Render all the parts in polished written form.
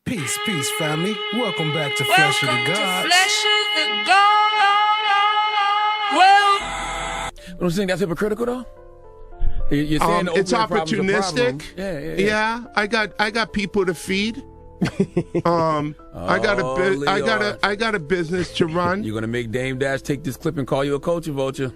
Peace, family. Welcome back to Flesh of the Gods. Flesh of the Gods. Well, don't you think that's hypocritical though? You're saying the it's opioid problem's a opportunistic. problem. Yeah. I got people to feed. I got a business to run. You're gonna make Dame Dash take this clip and call you a culture vulture.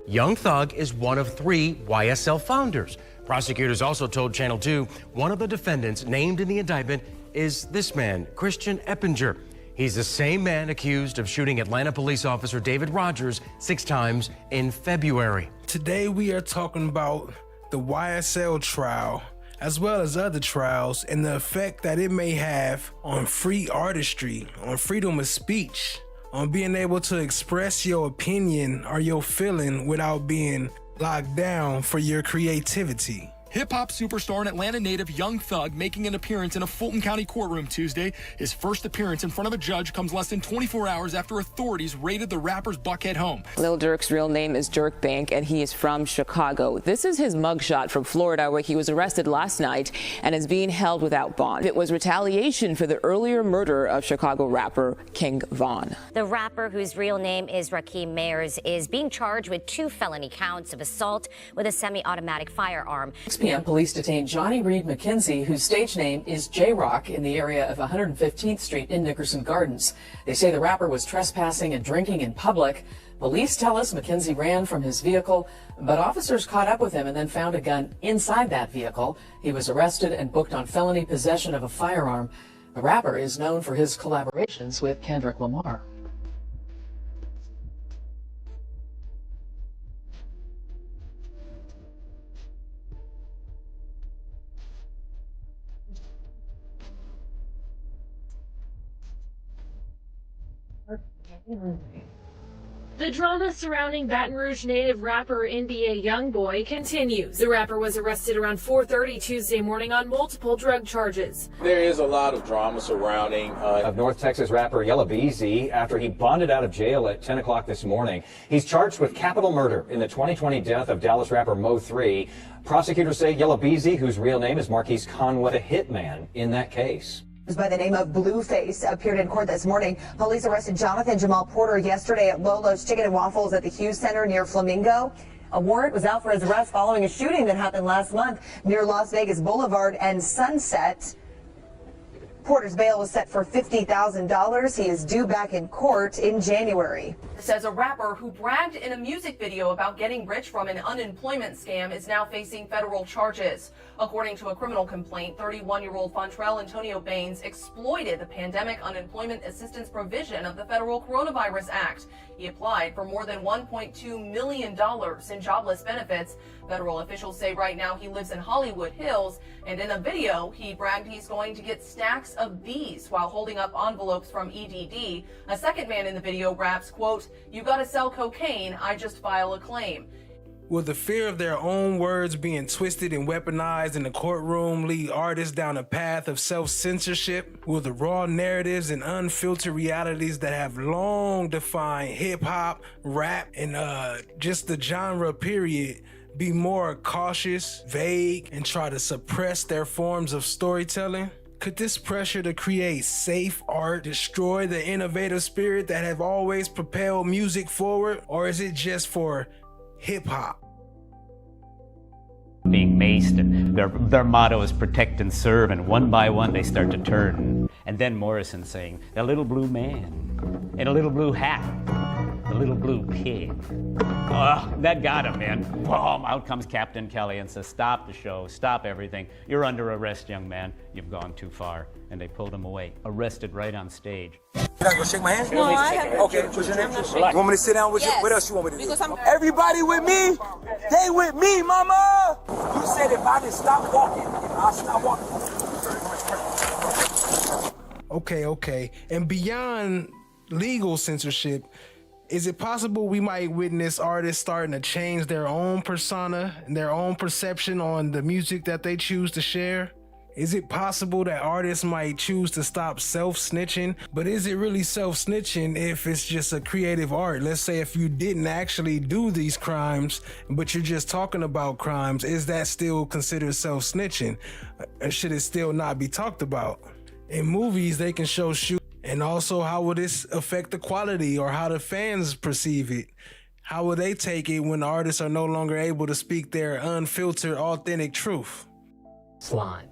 Young Thug is one of 3 YSL founders. Prosecutors also told Channel 2 one of the defendants named in the indictment is this man, Christian Eppinger. He's the same man accused of shooting Atlanta police officer David Rogers 6 times in February. Today we are talking about the YSL trial, as well as other trials, and the effect that it may have on free artistry, on freedom of speech, on being able to express your opinion or your feeling without being locked down for your creativity. Hip-hop superstar and Atlanta native Young Thug making an appearance in a Fulton County courtroom Tuesday. His first appearance in front of a judge comes less than 24 hours after authorities raided the rapper's Buckhead home. Lil Durk's real name is Dirk Bank, and he is from Chicago. This is his mugshot from Florida, where he was arrested last night and is being held without bond. It was retaliation for the earlier murder of Chicago rapper King Von. The rapper, whose real name is Rakeem Mayers, is being charged with 2 felony counts of assault with a semi-automatic firearm. 6 p.m. police detained Johnny Reed McKenzie, whose stage name is J-Rock, in the area of 115th Street in Nickerson Gardens. They say the rapper was trespassing and drinking in public. Police tell us McKenzie ran from his vehicle, but officers caught up with him and then found a gun inside that vehicle. He was arrested and booked on felony possession of a firearm. The rapper is known for his collaborations with Kendrick Lamar. The drama surrounding Baton Rouge native rapper NBA YoungBoy continues. The rapper was arrested around 4:30 Tuesday morning on multiple drug charges. There is a lot of drama surrounding of North Texas rapper Yella Beezy after he bonded out of jail at 10 o'clock this morning. He's charged with capital murder in the 2020 death of Dallas rapper Mo 3. Prosecutors say Yella Beezy, whose real name is Marquise Conway, a hitman in that case. By the name of Blueface appeared in court this morning. Police arrested Jonathan Jamal Porter yesterday at Lolo's Chicken and Waffles at the Hughes Center near Flamingo. A warrant was out for his arrest following a shooting that happened last month near Las Vegas Boulevard and Sunset. Porter's bail was set for $50,000. He is due back in court in January. Says a rapper who bragged in a music video about getting rich from an unemployment scam is now facing federal charges. According to a criminal complaint, 31-year-old Fontrell Antonio Baines exploited the pandemic unemployment assistance provision of the Federal Coronavirus Act. He applied for more than $1.2 million in jobless benefits. Federal officials say right now he lives in Hollywood Hills, and in a video he bragged he's going to get stacks of bees while holding up envelopes from EDD. A second man in the video raps, quote, "You gotta sell cocaine, I just file a claim." Will the fear of their own words being twisted and weaponized in the courtroom lead artists down a path of self-censorship? Will the raw narratives and unfiltered realities that have long defined hip-hop, rap, and just the genre period be more cautious, vague, and try to suppress their forms of storytelling? Could this pressure to create safe art destroy the innovative spirit that have always propelled music forward? Or is it just for hip-hop? Being maced, and their motto is protect and serve, and one by one they start to turn. And then Morrison saying, "A little blue man in a little blue hat, a little blue pig." Oh, that got him, man. Boom, out comes Captain Kelly and says, "Stop the show, stop everything. You're under arrest, young man. You've gone too far." And they pulled him away, arrested right on stage. You gotta go shake my hand? No, I haven't. Okay, what's your name? You want me to sit down with you? What else you want me to do? Everybody with me? They with me, mama! You said if I didn't stop walking, I'll stop walking. Okay. And beyond legal censorship, is it possible we might witness artists starting to change their own persona and their own perception on the music that they choose to share? Is it possible that artists might choose to stop self-snitching? But is it really self-snitching if it's just a creative art? Let's say if you didn't actually do these crimes, but you're just talking about crimes, is that still considered self-snitching? Or should it still not be talked about? In movies, they can show shoot, and also how will this affect the quality or how the fans perceive it? How will they take it when artists are no longer able to speak their unfiltered, authentic truth? Slime.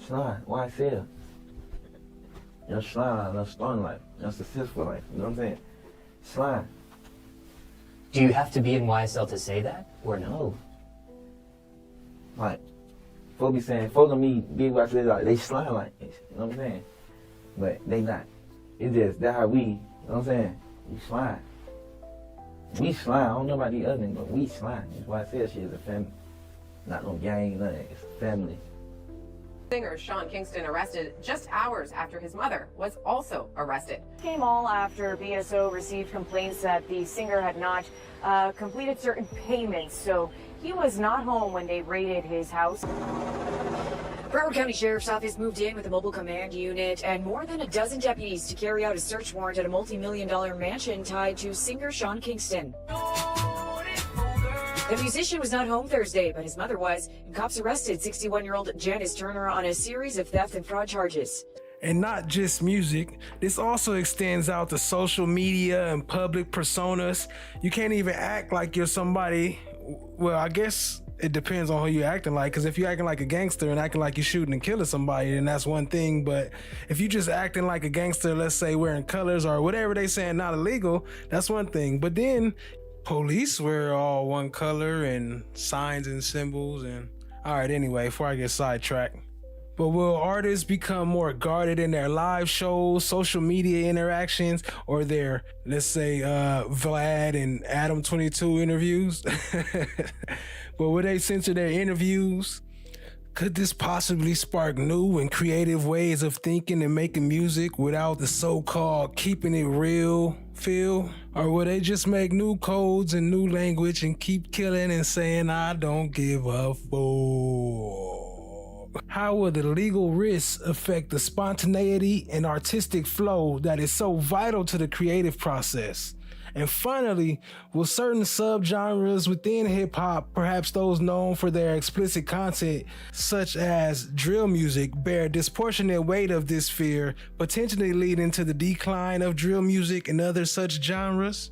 Slime, YSL. That's slime, that's fun life. That's successful life, you know what I'm saying? Slime. Do you have to be in YSL to say that, or no? Like, folks be saying, folks on me, big YSL, like, they slime like this, you know what I'm saying? But they not. It's just, that's how we, you know what I'm saying? We slime. We slime, I don't know about the other thing, but we slime. That's why I said she is a family. Not no gang, nothing, it's a family. Singer Sean Kingston arrested just hours after his mother was also arrested. Came all after BSO received complaints that the singer had not completed certain payments, so he was not home when they raided his house. Broward County Sheriff's Office moved in with a mobile command unit and more than a dozen deputies to carry out a search warrant at a multi-million-dollar mansion tied to singer Sean Kingston. The musician was not home Thursday, but his mother was, and cops arrested 61-year-old Janice Turner on a series of theft and fraud charges. And not just music, this also extends out to social media and public personas. You can't even act like you're somebody, well, I guess it depends on who you're acting like, because if you're acting like a gangster and acting like you're shooting and killing somebody, then that's one thing. But if you're just acting like a gangster, let's say wearing colors or whatever they saying not illegal, that's one thing. But then police wear all one color and signs and symbols and all right, anyway, before I get sidetracked. But will artists become more guarded in their live shows, social media interactions, or their, let's say, Vlad and Adam 22 interviews? But will they censor their interviews? Could this possibly spark new and creative ways of thinking and making music without the so-called keeping it real feel? Or will they just make new codes and new language and keep killing and saying, I don't give a fuck? How will the legal risks affect the spontaneity and artistic flow that is so vital to the creative process? And finally, will certain subgenres within hip-hop, perhaps those known for their explicit content, such as drill music, bear disproportionate weight of this fear, potentially leading to the decline of drill music and other such genres?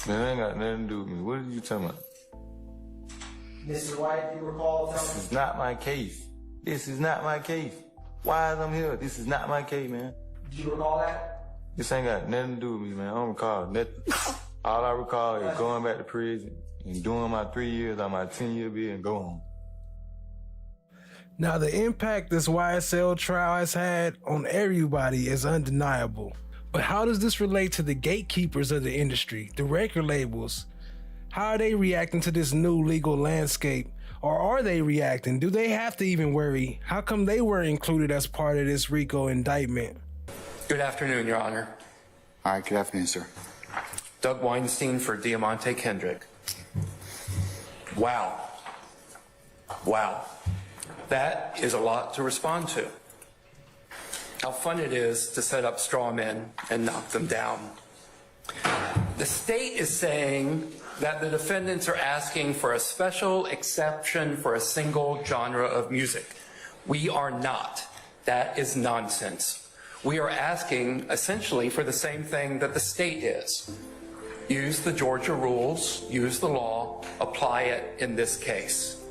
Man, that ain't got nothing to do with me. What are you talking about? Mr. White, you recall This is not my case. This is not my case. Why is I'm here? This is not my case, man. Do you recall that? This ain't got nothing to do with me, man. I don't recall nothing. All I recall is going back to prison and doing my 3 years on my 10-year bid and go home. Now, the impact this YSL trial has had on everybody is undeniable. But how does this relate to the gatekeepers of the industry, the record labels? How are they reacting to this new legal landscape? Or are they reacting? Do they have to even worry? How come they weren't included as part of this RICO indictment? Good afternoon, Your Honor. All right, good afternoon, sir. Doug Weinstein for Diamante Kendrick. Wow. Wow. That is a lot to respond to. How fun it is to set up straw men and knock them down. The state is saying that the defendants are asking for a special exception for a single genre of music. We are not. That is nonsense. We are asking essentially for the same thing that the state is. Use the Georgia rules, use the law, apply it in this case.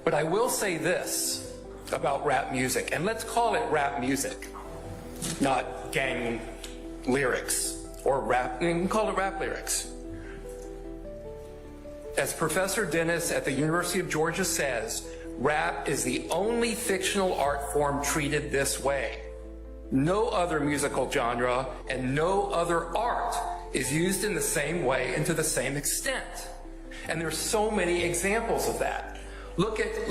But I will say this about rap music, and let's call it rap music, not gang lyrics or rap, you can call it rap lyrics. As Professor Dennis at the University of Georgia says, rap is the only fictional art form treated this way. No other musical genre and no other art is used in the same way and to the same extent. And there's so many examples of that. Look at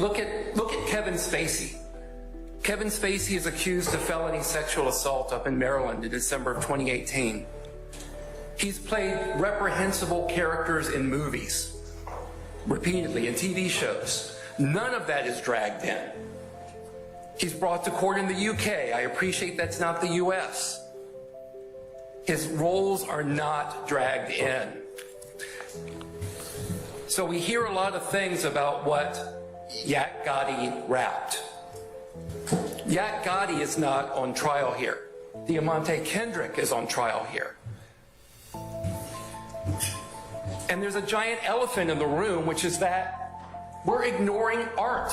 Kevin Spacey. Kevin Spacey is accused of felony sexual assault up in Maryland in December of 2018. He's played reprehensible characters in movies, repeatedly in TV shows. None of that is dragged in. He's brought to court in the UK. I appreciate that's not the US. His roles are not dragged in. So we hear a lot of things about what Yak Gotti rapped. Yak Gotti is not on trial here. Diamante Kendrick is on trial here. And there's a giant elephant in the room, which is that we're ignoring art.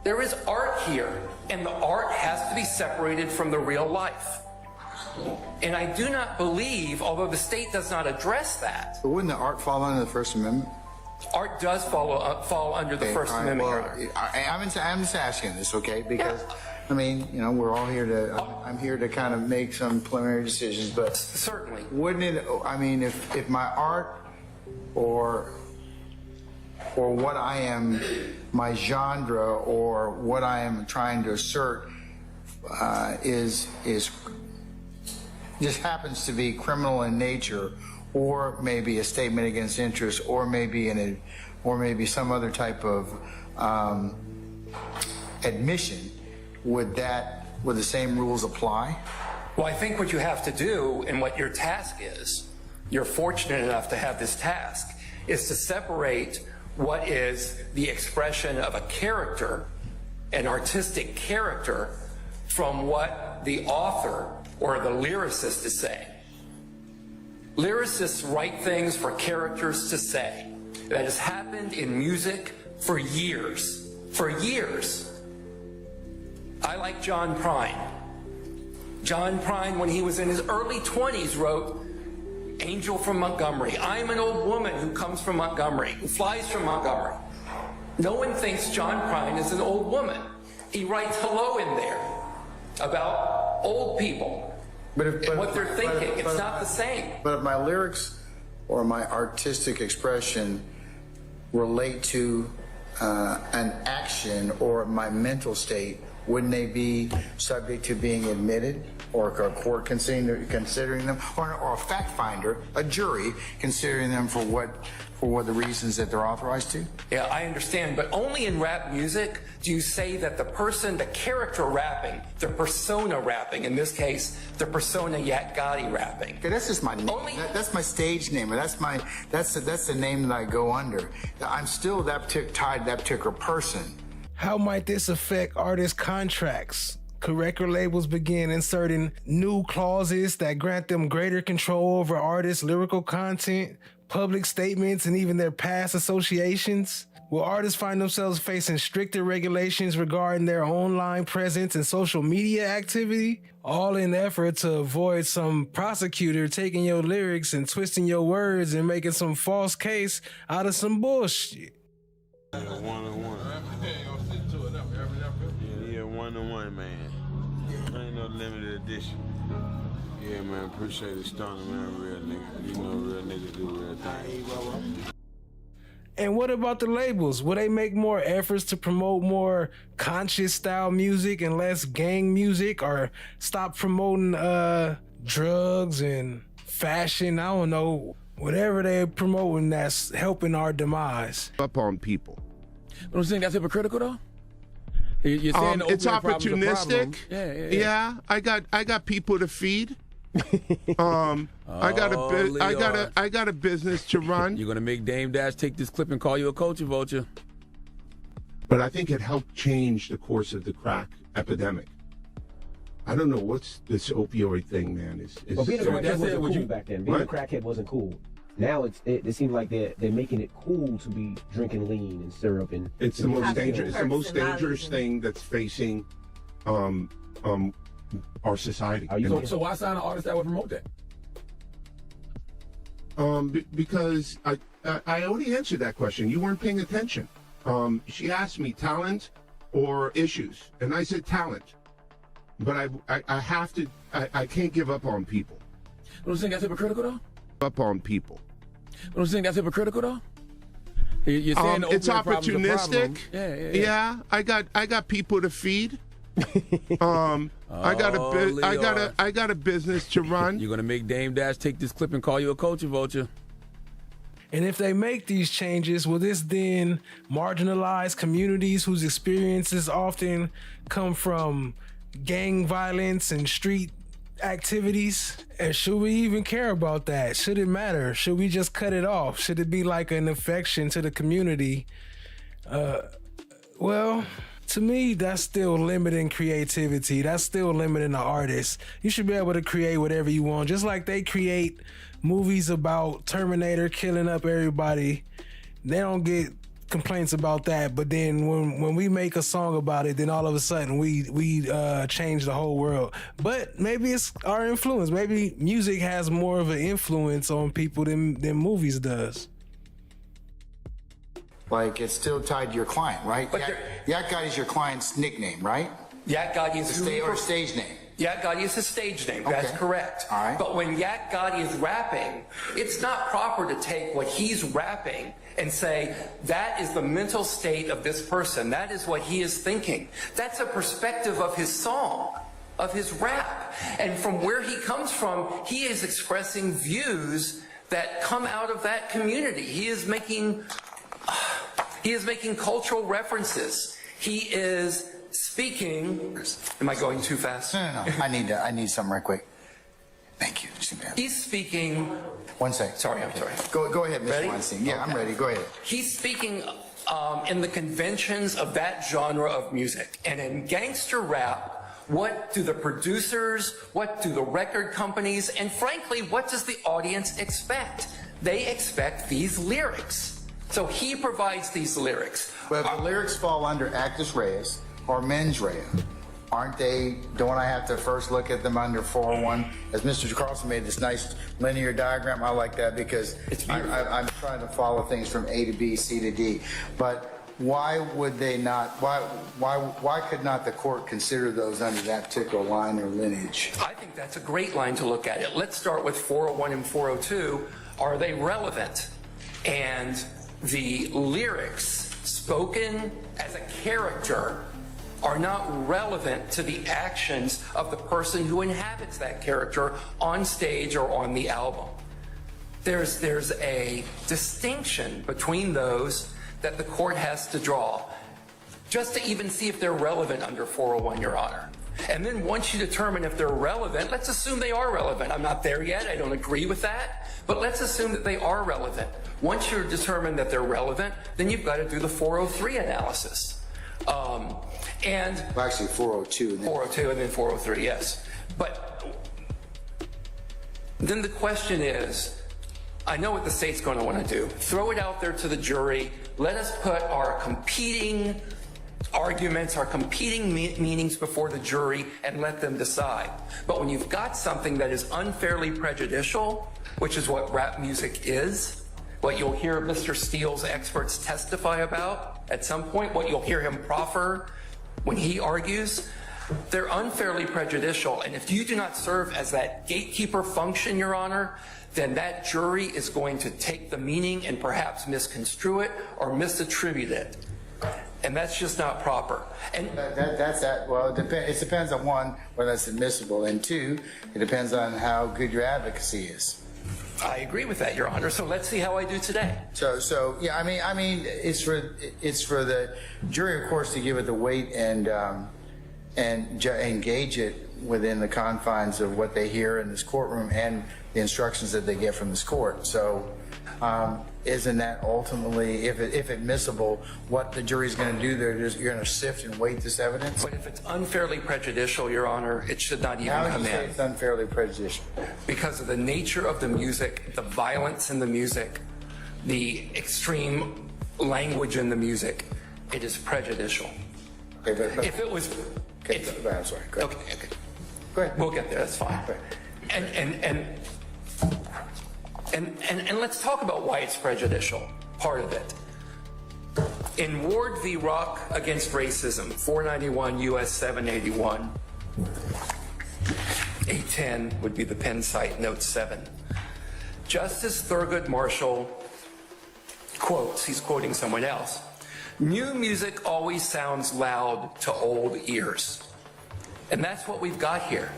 There is art here, and the art has to be separated from the real life. And I do not believe, although the state does not address that. But wouldn't the art fall under the First Amendment? Art does fall under the First Amendment, Your Honor. I'm just asking this, okay? Because, I mean, you know, we're all here to, I'm here to kind of make some preliminary decisions, but certainly. Wouldn't it, I mean, if my art or what I am, my genre or what I am trying to assert is just happens to be criminal in nature, or maybe a statement against interest, or maybe some other type of admission, would the same rules apply? Well, I think what you have to do, and what your task is, you're fortunate enough to have this task, is to separate what is the expression of a character, an artistic character, from what the author or the lyricist is saying. Lyricists write things for characters to say. That has happened in music for years. For years. I like John Prine. John Prine, when he was in his early 20s, wrote Angel from Montgomery. I'm an old woman who comes from Montgomery, who flies from Montgomery. No one thinks John Prine is an old woman. He writes hello in there about old people and what they're thinking. It's not the same. But if my lyrics or my artistic expression relate to an action or my mental state, wouldn't they be subject to being admitted, or a court considering them, or a fact finder, a jury, considering them for what the reasons that they're authorized to? Yeah, I understand, but only in rap music do you say that the person, the character rapping, the persona rapping, in this case, the persona Yak Gotti rapping. Okay, that's just my name. That's my stage name, or that's the name that I go under. I'm still tied to that particular person. How might this affect artist contracts? Could record labels begin inserting new clauses that grant them greater control over artists' lyrical content, public statements, and even their past associations? Will artists find themselves facing stricter regulations regarding their online presence and social media activity? All in the effort to avoid some prosecutor taking your lyrics and twisting your words and making some false case out of some bullshit. One-on-one. Yeah, one-on-one, man. Ain't no limited edition. Yeah, man, appreciate it, Stoner, man, real nigga. You know, real niggas do real things. And what about the labels? Will they make more efforts to promote more conscious style music and less gang music, or stop promoting drugs and fashion? I don't know. Whatever they're promoting that's helping our demise. Up on people. But I'm saying that's hypocritical, though? You're saying it's opportunistic. Yeah, I got people to feed. I got a business to run. You're gonna make Dame Dash take this clip and call you a culture vulture. But I think it helped change the course of the crack epidemic. I don't know what's this opioid thing, man. Well, being a crackhead wasn't cool back then. Being a crackhead wasn't cool. Now it seems like they're making it cool to be drinking lean and syrup and. It's the most dangerous. It's the most dangerous thing that's facing our society. So why sign an artist that would promote that? Because I already answered that question. You weren't paying attention. She asked me talent or issues, and I said talent. But I can't give up on people. But I'm saying that's hypocritical, though? Up on people. But I'm saying that's hypocritical, though? You're saying it's opportunistic. Yeah, I got people to feed. I got a business to run. You're gonna make Dame Dash take this clip and call you a culture vulture. And if they make these changes, will this then marginalize communities whose experiences often come from gang violence and street activities? And should we even care about that? Should it matter? Should we just cut it off? Should it be like an affection to the community? Well, to me, that's still limiting creativity. That's still limiting the artist. You should be able to create whatever you want. Just like they create movies about Terminator killing up everybody. They don't get complaints about that, but then when we make a song about it, then all of a sudden we change the whole world. But maybe it's our influence. Maybe music has more of an influence on people than movies does. Like, it's still tied to your client, right? Yak Gotti is your client's nickname, right? Yak Gotti is or stage name. Yak Gotti is his stage name. That's correct. All right. But when Yak Gotti is rapping, it's not proper to take what he's rapping and say, that is the mental state of this person. That is what he is thinking. That's a perspective of his song, of his rap. And from where he comes from, he is expressing views that come out of that community. He is making cultural references. He is speaking. Am I going too fast? No. I need something right quick. Thank you. He's speaking. One second. Sorry, I'm sorry. Go ahead, Mr. Ready? Weinstein. Yeah, I'm ready. Go ahead. He's speaking in the conventions of that genre of music. And in gangster rap, what do the producers, what do the record companies, and frankly, what does the audience expect? They expect these lyrics. So he provides these lyrics. But if the lyrics fall under actus reus or mens rea, don't I have to first look at them under 401? As Mr. Carlson made this nice linear diagram, I like that because I'm trying to follow things from A to B, C to D. But why would they not, why could not the court consider those under that particular line or lineage? I think that's a great line to look at it. Let's start with 401 and 402. Are they relevant? And the lyrics spoken as a character are not relevant to the actions of the person who inhabits that character on stage or on the album. There's a distinction between those that the court has to draw, just to even see if they're relevant under 401, Your Honor. And then once you determine if they're relevant, let's assume they are relevant. I'm not there yet, I don't agree with that, but let's assume that they are relevant. Once you're determined that they're relevant, then you've got to do the 403 analysis. Actually 402. 402 and then 403, yes. But then the question is, I know what the state's going to want to do. Throw it out there to the jury. Let us put our competing arguments, our competing meanings before the jury and let them decide. But when you've got something that is unfairly prejudicial, which is what rap music is, what you'll hear Mr. Steele's experts testify about at some point, what you'll hear him proffer when he argues, they're unfairly prejudicial. And if you do not serve as that gatekeeper function, Your Honor, then that jury is going to take the meaning and perhaps misconstrue it or misattribute it. And that's just not proper. And Well, it depends on one, whether that's admissible, and two, it depends on how good your advocacy is. I agree with that, Your Honor. So let's see how I do today. So yeah, I mean, it's for the jury, of course, to give it the weight and engage it within the confines of what they hear in this courtroom and the instructions that they get from this court. So, isn't that ultimately, if admissible, what the jury's going to do? You're going to sift and weight this evidence? But if it's unfairly prejudicial, Your Honor, it should not even come in. How would you say it's unfairly prejudicial? Because of the nature of the music, the violence in the music, the extreme language in the music, it is prejudicial. Okay, but if it was... Okay, I'm sorry. Go ahead. Okay. Go ahead. We'll get there, that's fine. And let's talk about why it's prejudicial, part of it. In Ward v. Rock against racism, 491 U.S. 781, 810 would be the Penn site, note 7. Justice Thurgood Marshall quotes, he's quoting someone else, "New music always sounds loud to old ears." And that's what we've got here.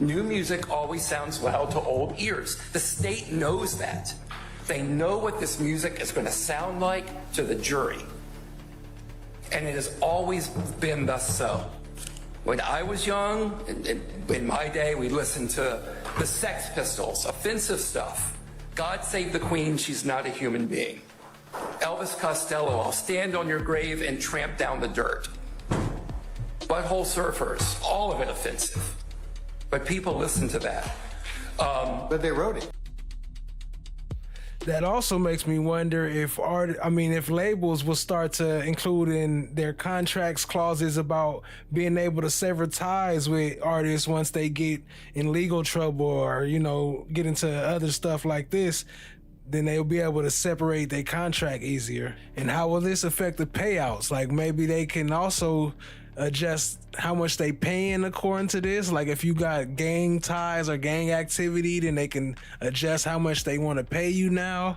New music always sounds loud to old ears. The state knows that. They know what this music is going to sound like to the jury. And it has always been thus so. When I was young, in my day, we listened to the Sex Pistols, offensive stuff. God Save the Queen, she's not a human being. Elvis Costello, I'll stand on your grave and tramp down the dirt. Butthole Surfers, all of it offensive. But people listen to that. But they wrote it. That also makes me wonder if if labels will start to include in their contracts clauses about being able to sever ties with artists once they get in legal trouble or, get into other stuff like this, then they'll be able to separate their contract easier. And how will this affect the payouts? Like maybe they can also adjust how much they paying according to this. Like if you got gang ties or gang activity, then they can adjust how much they want to pay you now.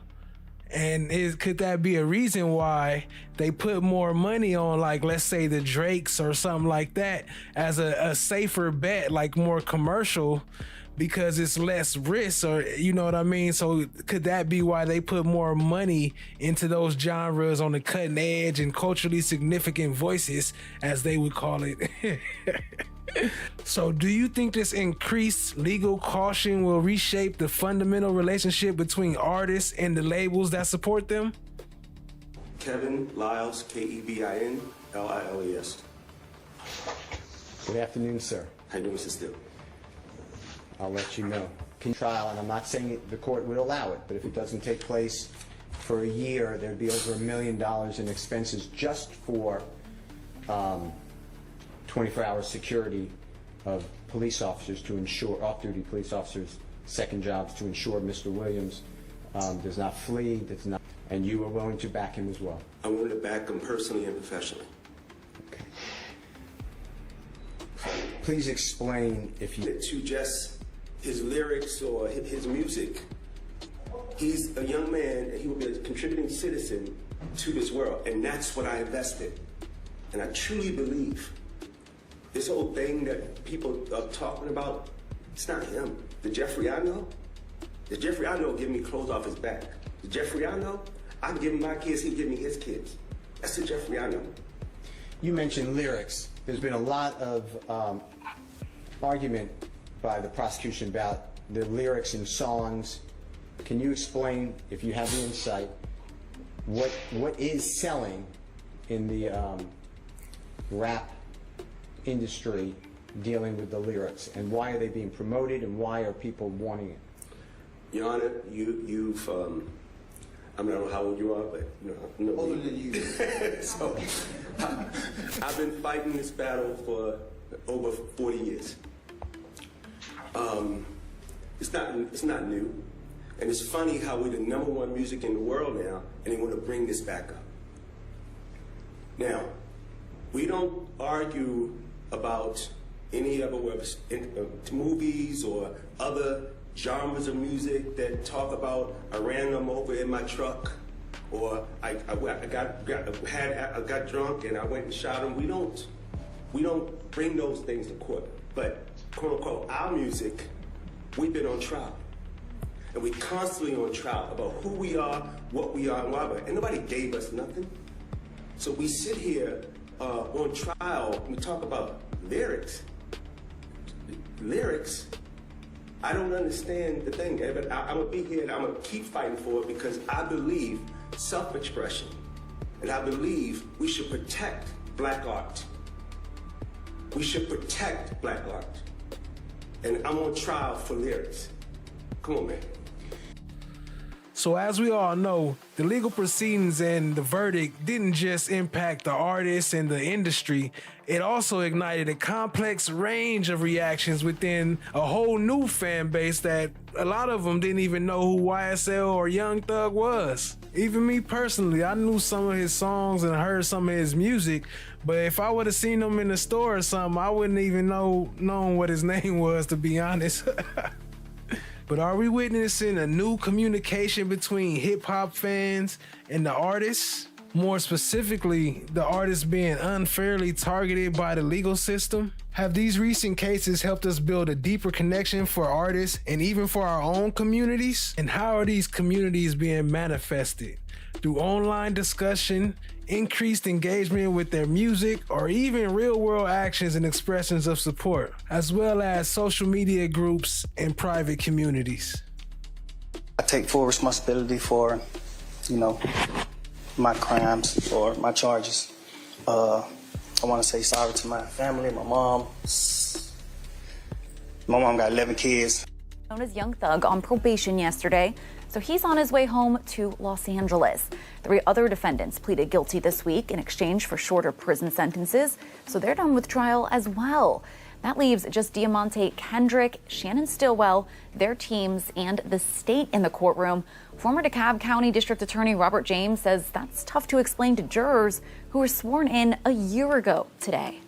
And could that be a reason why they put more money on, like, let's say the Drakes or something like that as a safer bet, like more commercial, because it's less risk, or you know what I mean? So could that be why they put more money into those genres on the cutting edge and culturally significant voices, as they would call it? So do you think this increased legal caution will reshape the fundamental relationship between artists and the labels that support them? Kevin Lyles, Kevin Liles. Good afternoon, sir. How you doing, Mr. Steele? I'll let you know. Trial, and I'm not saying the court would allow it, but if it doesn't take place for a year, there'd be over $1 million in expenses just for 24-hour security of police officers to ensure, off-duty police officers' second jobs to ensure Mr. Williams does not flee, and you are willing to back him as well. I'm willing to back him personally and professionally. Okay. Please explain if you... To just his lyrics or his music. He's a young man and he will be a contributing citizen to this world, and that's what I invested. And I truly believe this whole thing that people are talking about, it's not him. The Jeffrey I know give me clothes off his back. The Jeffrey I know, I can give him my kids, he give me his kids. That's the Jeffrey I know. You mentioned lyrics. There's been a lot of argument by the prosecution about the lyrics in songs. Can you explain, if you have the insight, what is selling in the rap industry dealing with the lyrics, and why are they being promoted, and why are people wanting it? Your Honor, you've I don't know how old you are, but you know older than you. So I've been fighting this battle for over 40 years. It's not new, and it's funny how we're the #1 music in the world now, and they want to bring this back up. Now, we don't argue about any other movies or other genres of music that talk about I ran them over in my truck, or I got drunk and I went and shot him. We don't bring those things to court. But quote unquote our music, we've been on trial, and we constantly on trial about who we are, what we are, and why. And nobody gave us nothing. So we sit here on trial and we talk about lyrics. Lyrics. I don't understand the thing, but I'm gonna be here and I'm gonna keep fighting for it because I believe self-expression, and I believe we should protect black art. We should protect black art, and I'm on trial for lyrics. Come on, man. So as we all know, the legal proceedings and the verdict didn't just impact the artists and the industry. It also ignited a complex range of reactions within a whole new fan base that a lot of them didn't even know who YSL or Young Thug was. Even me personally, I knew some of his songs and heard some of his music, but if I would have seen him in the store or something, I wouldn't even known what his name was, to be honest. But are we witnessing a new communication between hip-hop fans and the artists? More specifically, the artist being unfairly targeted by the legal system? Have these recent cases helped us build a deeper connection for artists and even for our own communities? And how are these communities being manifested? Through online discussion, increased engagement with their music, or even real-world actions and expressions of support, as well as social media groups and private communities. I take full responsibility for, my crimes or my charges. I want to say sorry to my family, my mom. My mom got 11 kids. Known as Young Thug on probation yesterday, so he's on his way home to Los Angeles. 3 other defendants pleaded guilty this week in exchange for shorter prison sentences, so they're done with trial as well. That leaves just Diamante Kendrick, Shannon Stillwell, their teams, and the state in the courtroom. Former DeKalb County District Attorney Robert James says that's tough to explain to jurors who were sworn in a year ago today.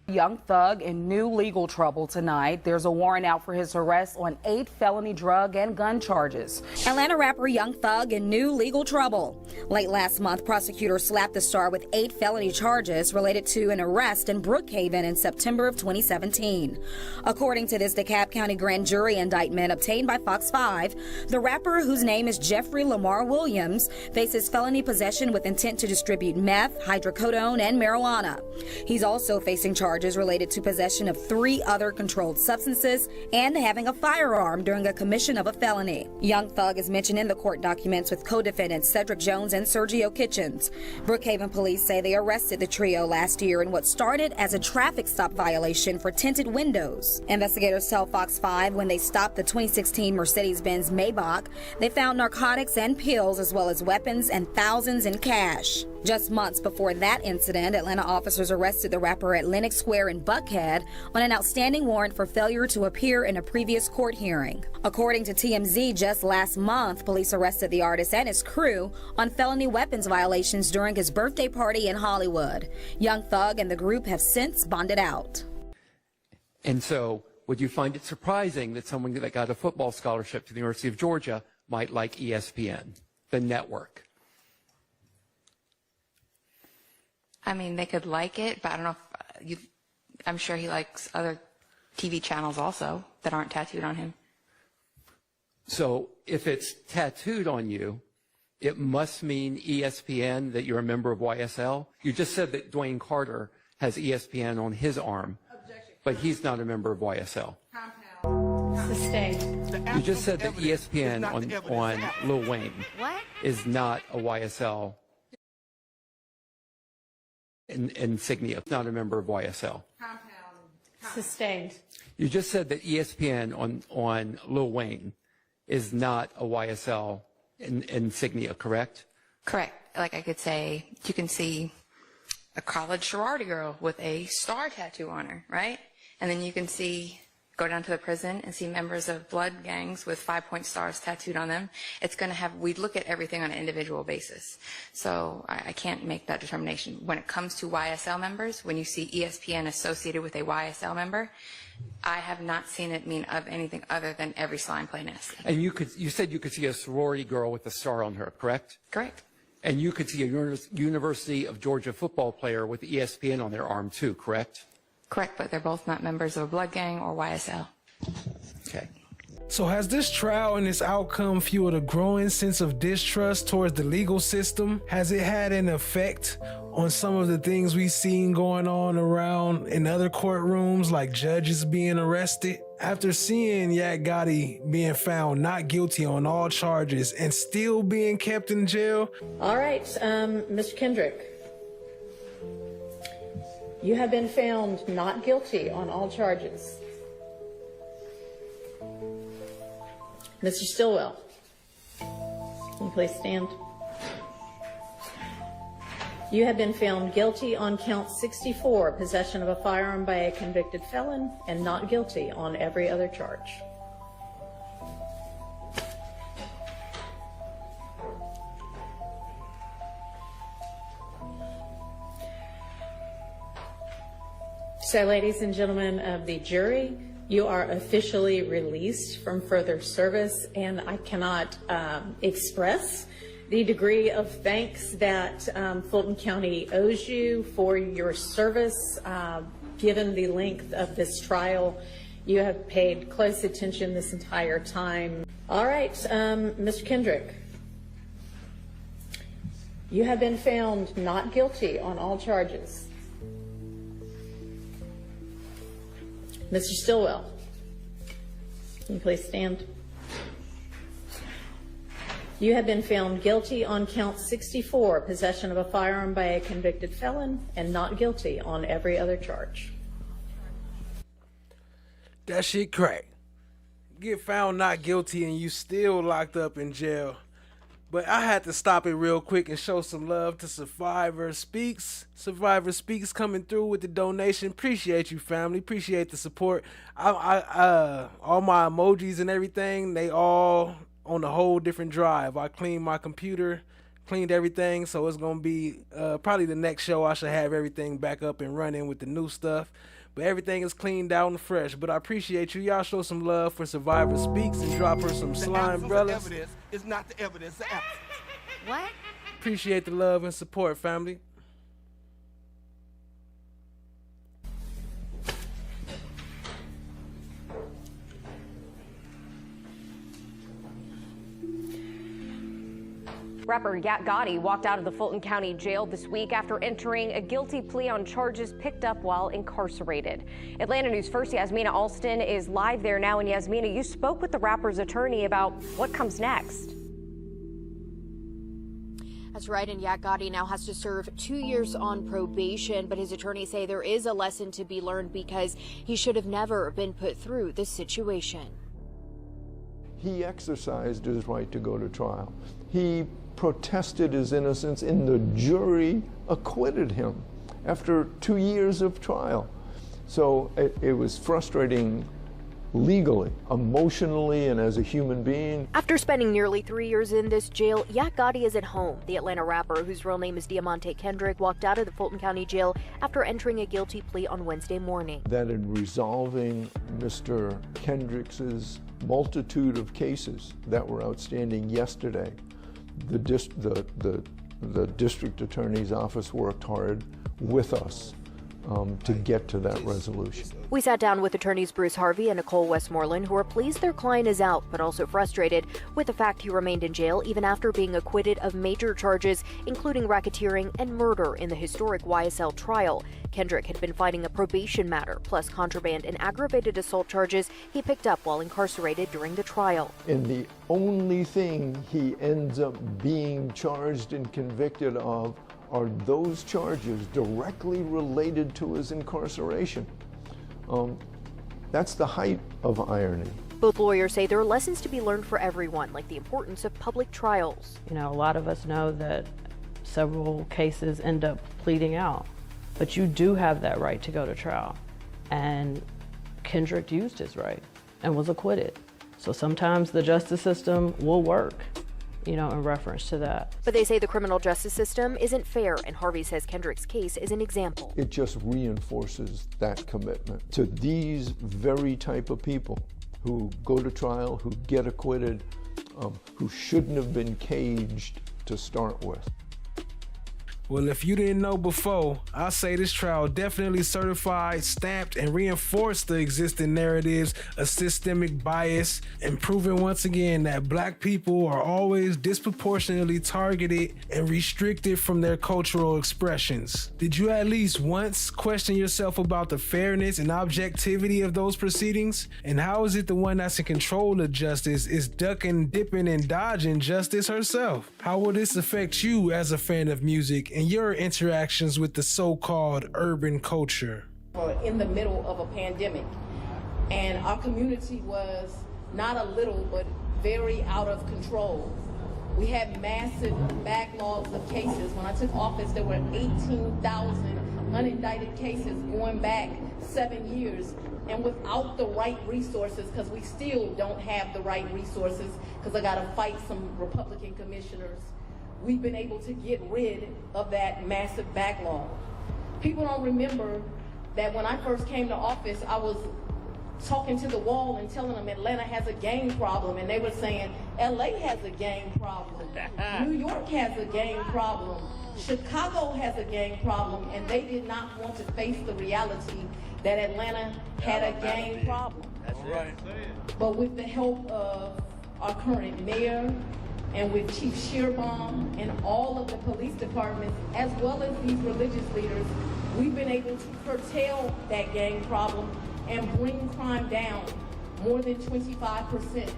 Young Thug in new legal trouble tonight. There's a warrant out for his arrest on 8 felony drug and gun charges. Atlanta rapper Young Thug in new legal trouble. Late last month, prosecutors slapped the star with 8 felony charges related to an arrest in Brookhaven in September of 2017. According to this DeKalb County grand jury indictment obtained by Fox 5, the rapper, whose name is Jeffrey Lamar Williams, faces felony possession with intent to distribute meth, hydrocodone, and marijuana. He's also facing charges related to possession of 3 other controlled substances and having a firearm during a commission of a felony. Young Thug is mentioned in the court documents with co-defendants Cedric Jones and Sergio Kitchens. Brookhaven police say they arrested the trio last year in what started as a traffic stop violation for tinted windows. Investigators tell Fox 5 when they stopped the 2016 Mercedes-Benz Maybach, they found narcotics and pills as well as weapons and thousands in cash. Just months before that incident, Atlanta officers arrested the rapper at Lenox Square in Buckhead on an outstanding warrant for failure to appear in a previous court hearing. According to TMZ, just last month, police arrested the artist and his crew on felony weapons violations during his birthday party in Hollywood. Young Thug and the group have since bonded out. And so, would you find it surprising that someone that got a football scholarship to the University of Georgia might like ESPN, the network? I mean, they could like it, but I don't know if I'm sure he likes other TV channels also that aren't tattooed on him. So if it's tattooed on you, it must mean ESPN, that you're a member of YSL. You just said that Dwayne Carter has ESPN on his arm, but he's not a member of YSL. Sustained. You just said that ESPN on Lil Wayne is not a YSL insignia, not a member of YSL. Sustained. You just said that ESPN on Lil Wayne is not a YSL insignia, correct? Correct. Like I could say, you can see a college sorority girl with a star tattoo on her, right? And then you can go down to the prison and see members of blood gangs with 5-point stars tattooed on them. It's going to have, we look at everything on an individual basis. So I can't make that determination. When it comes to YSL members, when you see ESPN associated with a YSL member, I have not seen it mean of anything other than every slime play nasty. And you said you could see a sorority girl with a star on her, correct? Correct. And you could see a University of Georgia football player with ESPN on their arm too, correct? Correct, but they're both not members of a blood gang or YSL. Okay. So has this trial and its outcome fueled a growing sense of distrust towards the legal system? Has it had an effect on some of the things we've seen going on around in other courtrooms, like judges being arrested? After seeing Yak Gotti being found not guilty on all charges and still being kept in jail? All right, Mr. Kendrick. You have been found not guilty on all charges. Mr. Stillwell, can you please stand? You have been found guilty on count 64, possession of a firearm by a convicted felon, and not guilty on every other charge. So, ladies and gentlemen of the jury, you are officially released from further service, and I cannot express the degree of thanks that Fulton County owes you for your service. Given the length of this trial, you have paid close attention this entire time. All right, Mr. Kendrick, you have been found not guilty on all charges. Mr. Stillwell, can you please stand? You have been found guilty on count 64, possession of a firearm by a convicted felon, and not guilty on every other charge. That shit crack. Get found not guilty and you still locked up in jail. But I had to stop it real quick and show some love to Survivor Speaks. Survivor Speaks coming through with the donation. Appreciate you, family. Appreciate the support. All my emojis and everything, they all on a whole different drive. I cleaned my computer, cleaned everything, so it's gonna be probably the next show I should have everything back up and running with the new stuff. But everything is cleaned out and fresh. But I appreciate you. Y'all show some love for Survivor Speaks and drop her some slime brothers. Evidence is not the evidence. The absence. What? Appreciate the love and support, family. Rapper Yak Gotti walked out of the Fulton County Jail this week after entering a guilty plea on charges picked up while incarcerated. Atlanta News First Yasmina Alston is live there now. And Yasmina, you spoke with the rapper's attorney about what comes next. That's right, and Yak Gotti now has to serve 2 years on probation, but his attorneys say there is a lesson to be learned because he should have never been put through this situation. He exercised his right to go to trial. He protested his innocence, and the jury acquitted him after 2 years of trial. So it was frustrating legally, emotionally, and as a human being. After spending nearly 3 years in this jail, Yak Gotti is at home. The Atlanta rapper, whose real name is Diamante Kendrick, walked out of the Fulton County Jail after entering a guilty plea on Wednesday morning. That in resolving Mr. Kendrick's multitude of cases that were outstanding yesterday, the district attorney's office worked hard with us to get to that resolution. We sat down with attorneys Bruce Harvey and Nicole Westmoreland, who are pleased their client is out, but also frustrated with the fact he remained in jail even after being acquitted of major charges, including racketeering and murder in the historic YSL trial. Kendrick had been fighting a probation matter, plus contraband and aggravated assault charges he picked up while incarcerated during the trial. And the only thing he ends up being charged and convicted of are those charges directly related to his incarceration. That's the height of irony. Both lawyers say there are lessons to be learned for everyone, like the importance of public trials. You know, a lot of us know that several cases end up pleading out, but you do have that right to go to trial. And Kendrick used his right and was acquitted. So sometimes the justice system will work, you know, in reference to that. But they say the criminal justice system isn't fair, and Harvey says Kendrick's case is an example. It just reinforces that commitment to these very type of people who go to trial, who get acquitted, who shouldn't have been caged to start with. Well, if you didn't know before, I say this trial definitely certified, stamped, and reinforced the existing narratives of systemic bias, and proven once again that black people are always disproportionately targeted and restricted from their cultural expressions. Did you at least once question yourself about the fairness and objectivity of those proceedings? And how is it the one that's in control of justice is ducking, dipping, and dodging justice herself? How will this affect you as a fan of music and your interactions with the so-called urban culture? In the middle of a pandemic, and our community was not a little but very out of control. We had massive backlogs of cases. When I took office, there were 18,000 unindicted cases going back 7 years, and without the right resources, because we still don't have the right resources, because I got to fight some Republican commissioners, we've been able to get rid of that massive backlog. People don't remember that when I first came to office, I was talking to the wall and telling them Atlanta has a gang problem, and they were saying LA has a gang problem, New York has a gang problem, Chicago has a gang problem, and they did not want to face the reality that Atlanta had a gang problem. That's right. But with the help of our current mayor and with Chief Shearbaum and all of the police departments, as well as these religious leaders, we've been able to curtail that gang problem and bring crime down more than 25%.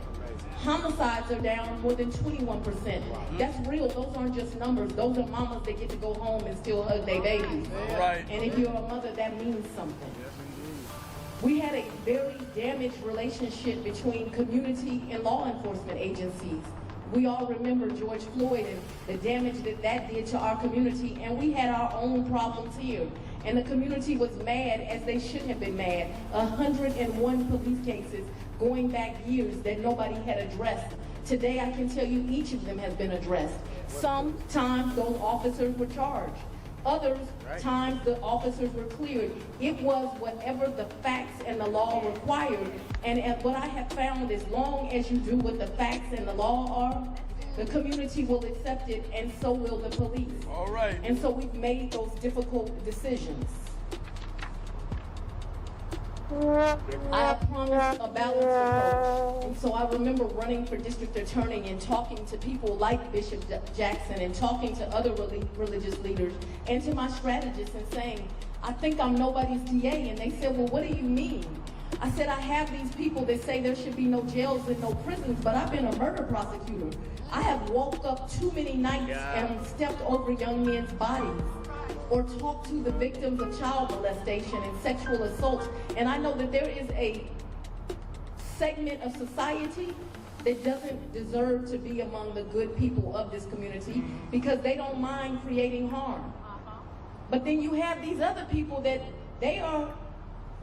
Homicides are down more than 21%. That's real. Those aren't just numbers. Those are mamas that get to go home and still hug their babies. Right. And if you're a mother, that means something. We had a very damaged relationship between community and law enforcement agencies. We all remember George Floyd and the damage that that did to our community, and we had our own problems here. And the community was mad, as they should have been mad. 101 police cases going back years that nobody had addressed. Today, I can tell you each of them has been addressed. Sometimes those officers were charged. Others times the officers were cleared. It was whatever the facts and the law required. And what I have found, as long as you do what the facts and the law are, the community will accept it, and so will the police. All right. And so we've made those difficult decisions. I have promised a balanced approach. And so I remember running for district attorney and talking to people like Bishop Jackson and talking to other religious leaders and to my strategists and saying, I think I'm nobody's DA. And they said, well, what do you mean? I said, I have these people that say there should be no jails and no prisons, but I've been a murder prosecutor. I have woke up too many nights and stepped over young men's bodies, or talked to the victims of child molestation and sexual assault. And I know that there is a segment of society that doesn't deserve to be among the good people of this community because they don't mind creating harm. But then you have these other people that they are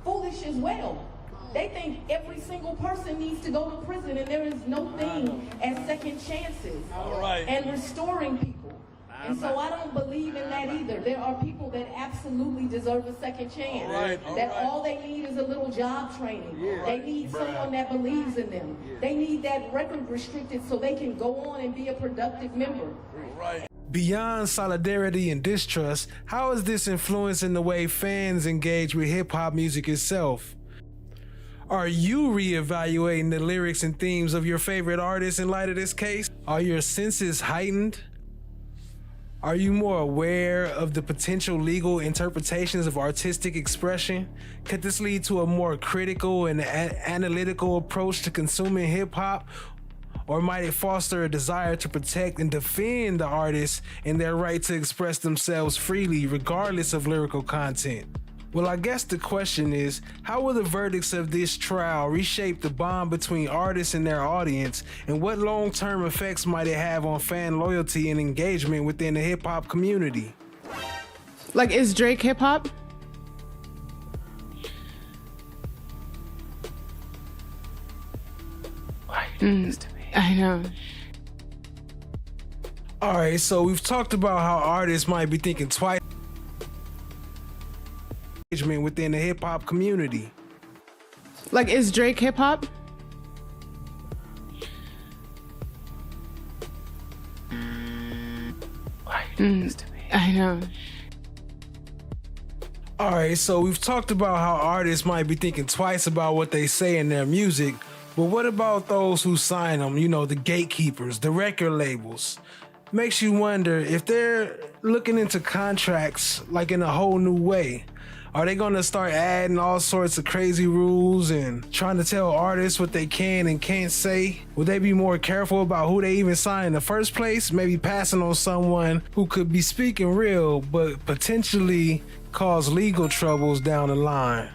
foolish as well. They think every single person needs to go to prison, and there is no thing as second chances and restoring people. And so I don't believe in that either. There are people that absolutely deserve a second chance. All they need is a little job training. They need someone that believes in them. They need that record restricted so they can go on and be a productive member. Beyond solidarity and distrust, how is this influencing the way fans engage with hip-hop music itself? Are you reevaluating the lyrics and themes of your favorite artists in light of this case? Are your senses heightened? Are you more aware of the potential legal interpretations of artistic expression? Could this lead to a more critical and analytical approach to consuming hip-hop? Or might it foster a desire to protect and defend the artists and their right to express themselves freely, regardless of lyrical content? Well, I guess the question is, how will the verdicts of this trial reshape the bond between artists and their audience, and what long-term effects might it have on fan loyalty and engagement within the hip-hop community? Like, is Drake hip-hop? Why you doing this to me? I know. All right, so we've talked about how artists might be thinking twice within the hip-hop community. Like, is Drake hip-hop? Why you doing this to me? I know. All right, so we've talked about how artists might be thinking twice about what they say in their music, but what about those who sign them, you know, the gatekeepers, the record labels? Makes you wonder if they're looking into contracts like in a whole new way. Are they gonna start adding all sorts of crazy rules and trying to tell artists what they can and can't say? Would they be more careful about who they even sign in the first place? Maybe passing on someone who could be speaking real, but potentially cause legal troubles down the line.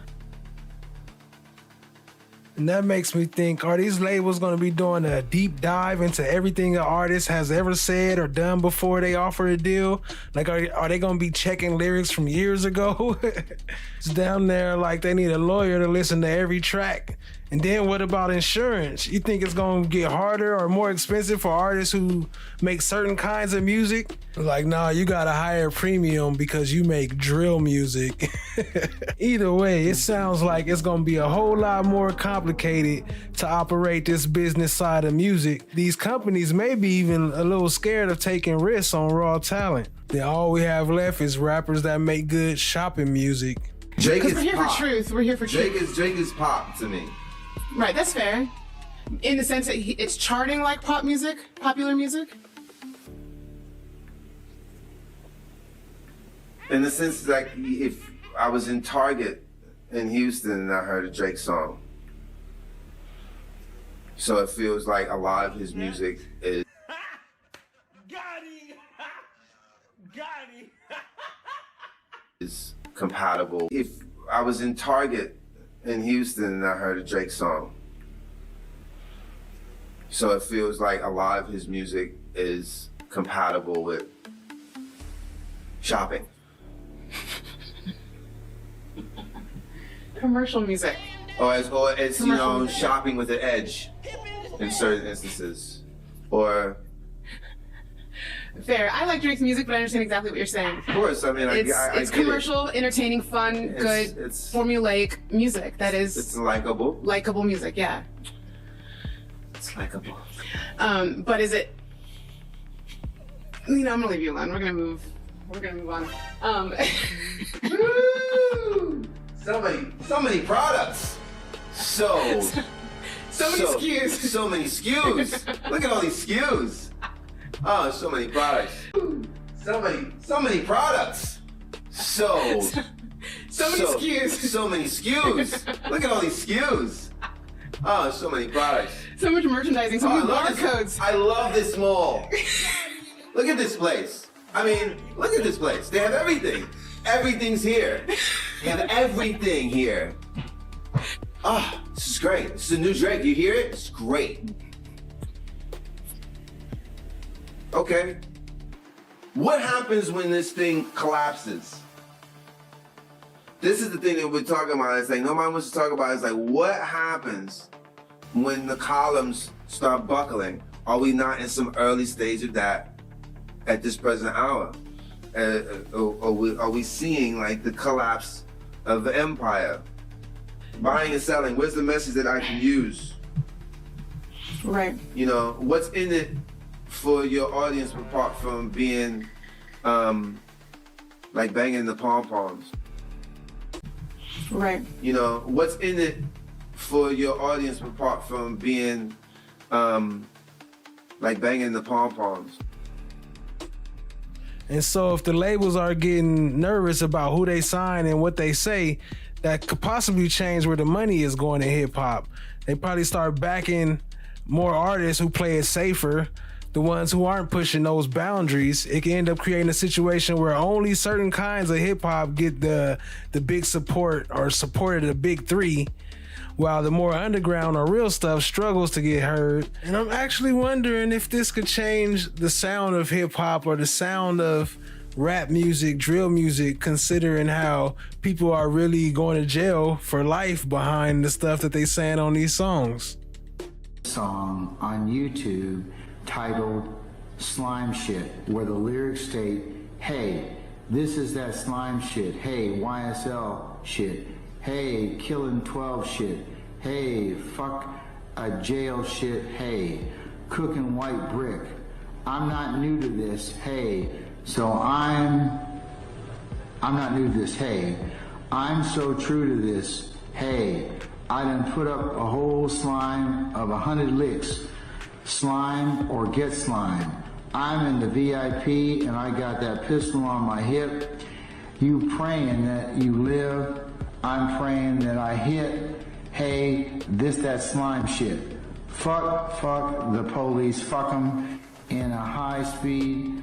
And that makes me think, are these labels going to be doing a deep dive into everything an artist has ever said or done before they offer a deal? Like, are they going to be checking lyrics from years ago? It's down there like they need a lawyer to listen to every track And then what about insurance? You think it's gonna get harder or more expensive for artists who make certain kinds of music? Like, nah, you got a higher premium because you make drill music. Either way, it sounds like it's gonna be a whole lot more complicated to operate this business side of music. These companies may be even a little scared of taking risks on raw talent. Then all we have left is rappers that make good shopping music. Jake is we're here pop. for truth. We're here for truth. Jake is pop to me. Right, that's fair. In the sense that it's charting like pop music, popular music. In the sense, like, if I was in Target in Houston and I heard a Drake song, so it feels like a lot of his music is is compatible. If I was in Target in Houston and I heard a Drake song, so it feels like a lot of his music is compatible with shopping. Commercial music. Or it's you know, shopping with an edge in certain instances. Or Fair. I like Drake's music, but I understand exactly what you're saying. of course, I mean, It's I get commercial, entertaining, fun, good, formulaic music. That is it's likable. likable music, yeah. It's likable. But is it? You know, I'm gonna leave you alone. We're gonna move on. So many products. So many SKUs. So many SKUs. Look at all these SKUs. Oh, so many products. So many products. So many SKUs. So many SKUs. Look at all these SKUs. Oh, so many products. So much merchandising, so many barcodes. I love this mall. Look at this place. I mean, look at this place. They have everything. Everything's here. They have everything here. Ah, this is great. This is a new Drake. You hear it? It's great. Okay. What happens when this thing collapses? This is the thing that we're talking about. It's like nobody wants to talk about. It's like, what happens when the columns start buckling? Are we not in some early stage of that at this present hour? Are we seeing like the collapse of the empire? Buying and selling, where's the message that I can use? Right. You know, what's in it for your audience apart from being like banging the pom-poms? Right. You know, what's in it for your audience apart from being like banging the pom-poms? And so if the labels are getting nervous about who they sign and what they say, that could possibly change where the money is going in hip hop. They probably start backing more artists who play it safer, the ones who aren't pushing those boundaries. It can end up creating a situation where only certain kinds of hip hop get the big support or supported the big three, while the more underground or real stuff struggles to get heard. And I'm actually wondering if this could change the sound of hip hop or the sound of rap music, drill music, considering how people are really going to jail for life behind the stuff that they saying on these songs. Song on YouTube titled Slime Shit, where the lyrics state, hey, this is that slime shit, hey, YSL shit, hey, killing 12 shit, hey, fuck a jail shit, hey, cooking white brick. I'm not new to this, hey, so I'm not new to this, hey, I'm so true to this, hey, I done put up a whole slime of 100 licks, slime or get slime. I'm in the VIP and I got that pistol on my hip. You praying that you live, I'm praying that I hit. Hey, this that slime shit. Fuck the police, fuck them in a high speed,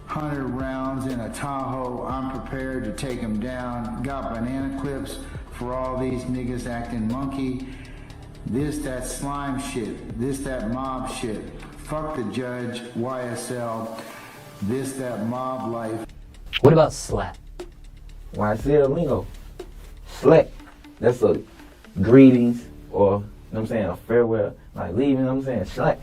100 rounds in a Tahoe. I'm prepared to take them down. Got banana clips for all these niggas acting monkey. This that slime shit, this that mob shit. Fuck the judge, YSL, this that mob life. What about slap? YSL lingo. Slap. That's a greetings or what I'm saying, a farewell, like leaving, you know what I'm saying, slack.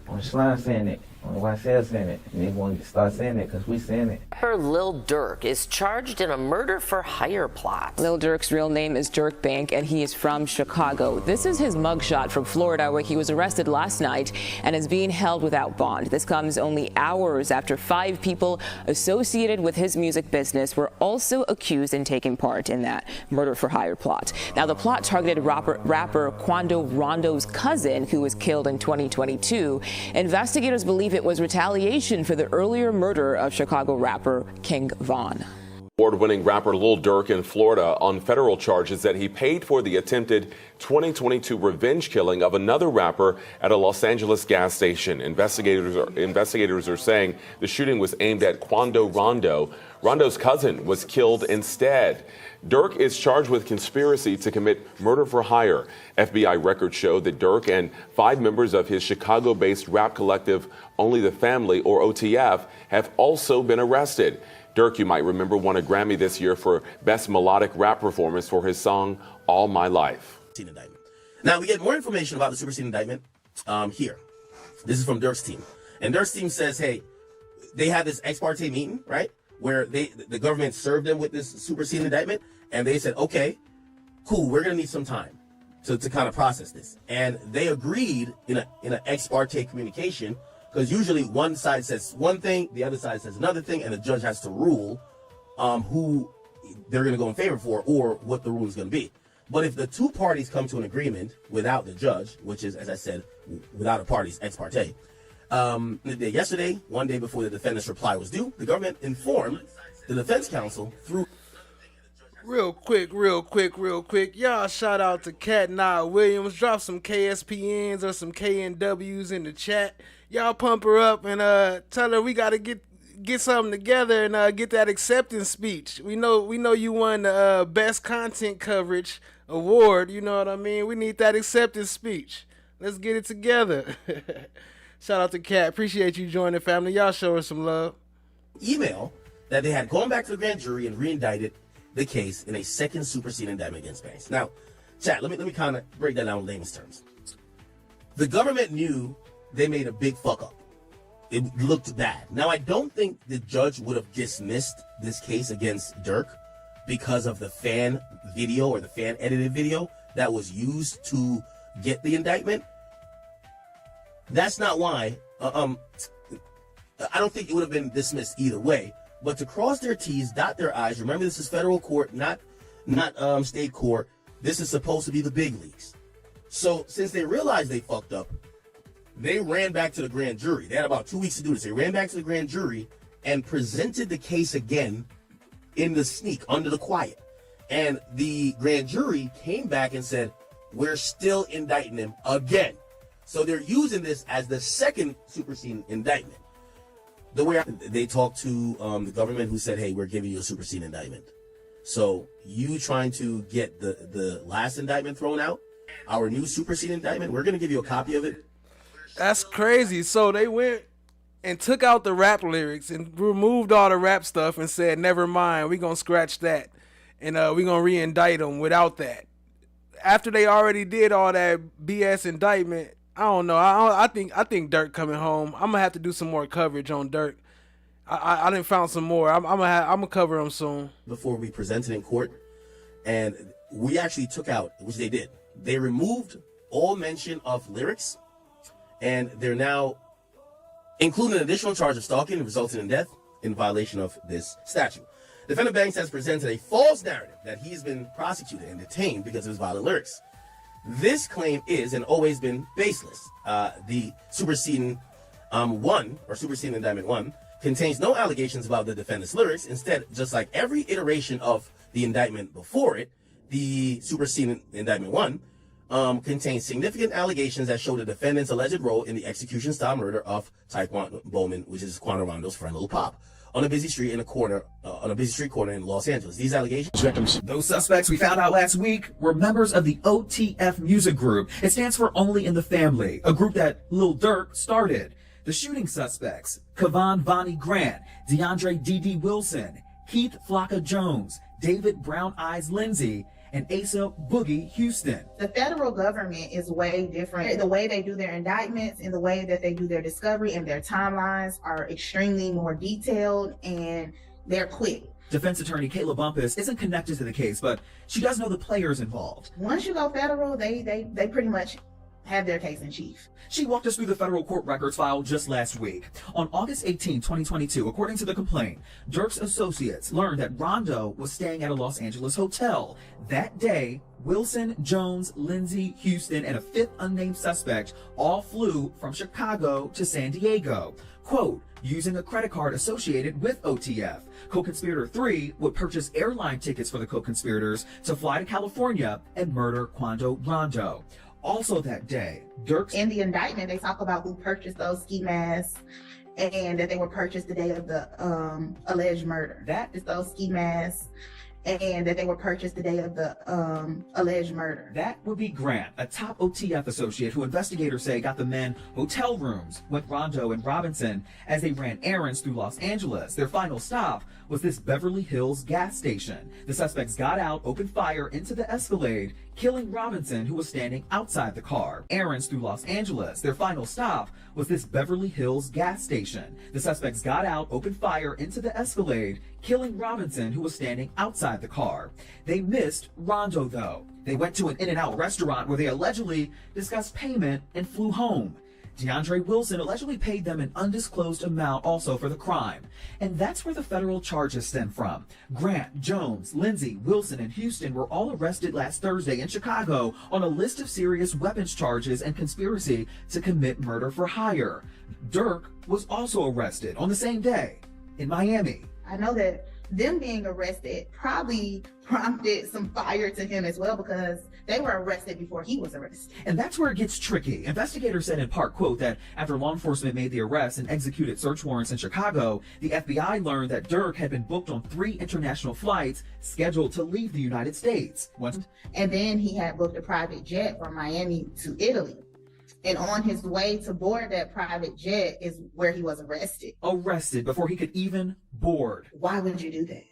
On Slime saying it, on YSL saying it, and they want to start saying it because we saying it. Rapper Lil Durk is charged in a murder for hire plot. Lil Durk's real name is Dirk Bank, and he is from Chicago. This is his mugshot from Florida, where he was arrested last night and is being held without bond. This comes only hours after 5 people associated with his music business were also accused in taking part in that murder for hire plot. Now, the plot targeted rapper Quando Rondo's cousin, who was killed in 2022. Investigators believe it was retaliation for the earlier murder of Chicago rapper King Von. Award-winning rapper Lil Durk in Florida on federal charges that he paid for the attempted 2022 revenge killing of another rapper at a Los Angeles gas station. Investigators are saying the shooting was aimed at Quando Rondo. Rondo's cousin was killed instead. Durk is charged with conspiracy to commit murder for hire. FBI records show that Durk and 5 members of his Chicago-based rap collective Only the Family, or OTF, have also been arrested. Durk, you might remember, won a Grammy this year for Best Melodic Rap Performance for his song All My Life. Indictment. Now, we get more information about the superseding indictment here. This is from Durk's team. And Durk's team says, hey, they had this ex parte meeting, right, where the government served them with this superseding indictment, and they said, okay, cool, we're going to need some time to kind of process this. And they agreed in an ex parte communication, because usually one side says one thing, the other side says another thing, and the judge has to rule who they're going to go in favor for or what the rule is going to be. But if the two parties come to an agreement without the judge, which is, as I said, without a party's ex parte, yesterday, one day before the defendant's reply was due, the government informed the defense counsel through... Real quick. Y'all shout out to Cat Nah Williams. Drop some KSPNs or some KNWs in the chat. Y'all pump her up and tell her we gotta get something together and get that acceptance speech. We know you won the best content coverage award. You know what I mean? We need that acceptance speech. Let's get it together. Shout out to Cat. Appreciate you joining, family. Y'all show her some love. Email that they had gone back to the grand jury and re-indicted the case in a second superseding indictment against Banks. Now, chat, let me kind of break that down in layman's terms. The government knew they made a big fuck up. It looked bad. Now, I don't think the judge would have dismissed this case against Durk because of the fan video or the fan edited video that was used to get the indictment. That's not why. I don't think it would have been dismissed either way. But to cross their T's, dot their I's, remember this is federal court, not state court. This is supposed to be the big leagues. So since they realized they fucked up, they ran back to the grand jury. They had about 2 weeks to do this. They ran back to the grand jury and presented the case again in the sneak, under the quiet. And the grand jury came back and said, we're still indicting him again. So they're using this as the second superseding indictment. The way they talked to the government, who said, hey, we're giving you a superseding indictment. So you trying to get the last indictment thrown out, our new superseding indictment, we're going to give you a copy of it. That's crazy. So they went and took out the rap lyrics and removed all the rap stuff and said, never mind, we're going to scratch that. And we're going to re-indict them without that. After they already did all that BS indictment, I don't know. I think Durk coming home. I'm gonna have to do some more coverage on Durk. I done found some more. I'm gonna cover him soon. Before we presented in court, and we actually took out, which they did. They removed all mention of lyrics, and they're now including an additional charge of stalking resulting in death in violation of this statute. Defendant Banks has presented a false narrative that he's been prosecuted and detained because of his violent lyrics. This claim is and always been baseless. The superseding superseding indictment 1 contains no allegations about the defendant's lyrics. Instead, just like every iteration of the indictment before it, the superseding indictment 1 contains significant allegations that show the defendant's alleged role in the execution-style murder of Tyquan Bowman, which is Quando Rondo's friend, Lil Pop, on a busy street corner in Los Angeles. These allegations. Victims. Those suspects we found out last week were members of the OTF music group. It stands for Only in the Family, a group that Lil Durk started. The shooting suspects: Kavan Vonnie Grant, DeAndre D.D. Wilson, Keith Flocka Jones, David Brown Eyes Lindsay, and Asa Boogie Houston. The federal government is way different. The way they do their indictments and the way that they do their discovery and their timelines are extremely more detailed, and they're quick. Defense attorney Kayla Bumpus isn't connected to the case, but she does know the players involved. Once you go federal, they pretty much have their case in chief. She walked us through the federal court records filed just last week. On August 18, 2022, according to the complaint, Dirk's associates learned that Rondo was staying at a Los Angeles hotel. That day, Wilson, Jones, Lindsay, Houston, and a fifth unnamed suspect all flew from Chicago to San Diego. Quote, using a credit card associated with OTF. Co-conspirator 3 would purchase airline tickets for the co-conspirators to fly to California and murder Quando Rondo. Also that day, Dirk's... In the indictment, they talk about who purchased those ski masks and that they were purchased the day of the alleged murder. That is those ski masks and that they were purchased the day of the alleged murder. That would be Grant, a top OTF associate who investigators say got the men hotel rooms with Rondo and Robinson as they ran errands through Los Angeles. Their final stop was this Beverly Hills gas station. The suspects got out, opened fire into the Escalade, killing Robinson, who was standing outside the car. Errands through Los Angeles. Their final stop was this Beverly Hills gas station. The suspects got out, opened fire into the Escalade, killing Robinson, who was standing outside the car. They missed Rondo, though. They went to an In-N-Out restaurant where they allegedly discussed payment and flew home. DeAndre Wilson allegedly paid them an undisclosed amount also for the crime. And that's where the federal charges stem from. Grant, Jones, Lindsay, Wilson, and Houston were all arrested last Thursday in Chicago on a list of serious weapons charges and conspiracy to commit murder for hire. Dirk was also arrested on the same day in Miami. I know that them being arrested probably prompted some fire to him as well, because they were arrested before he was arrested. And that's where it gets tricky. Investigators said in part, quote, that after law enforcement made the arrests and executed search warrants in Chicago, the FBI learned that Dirk had been booked on 3 international flights scheduled to leave the United States. And then he had booked a private jet from Miami to Italy. And on his way to board that private jet is where he was arrested. Arrested before he could even board. Why would you do that?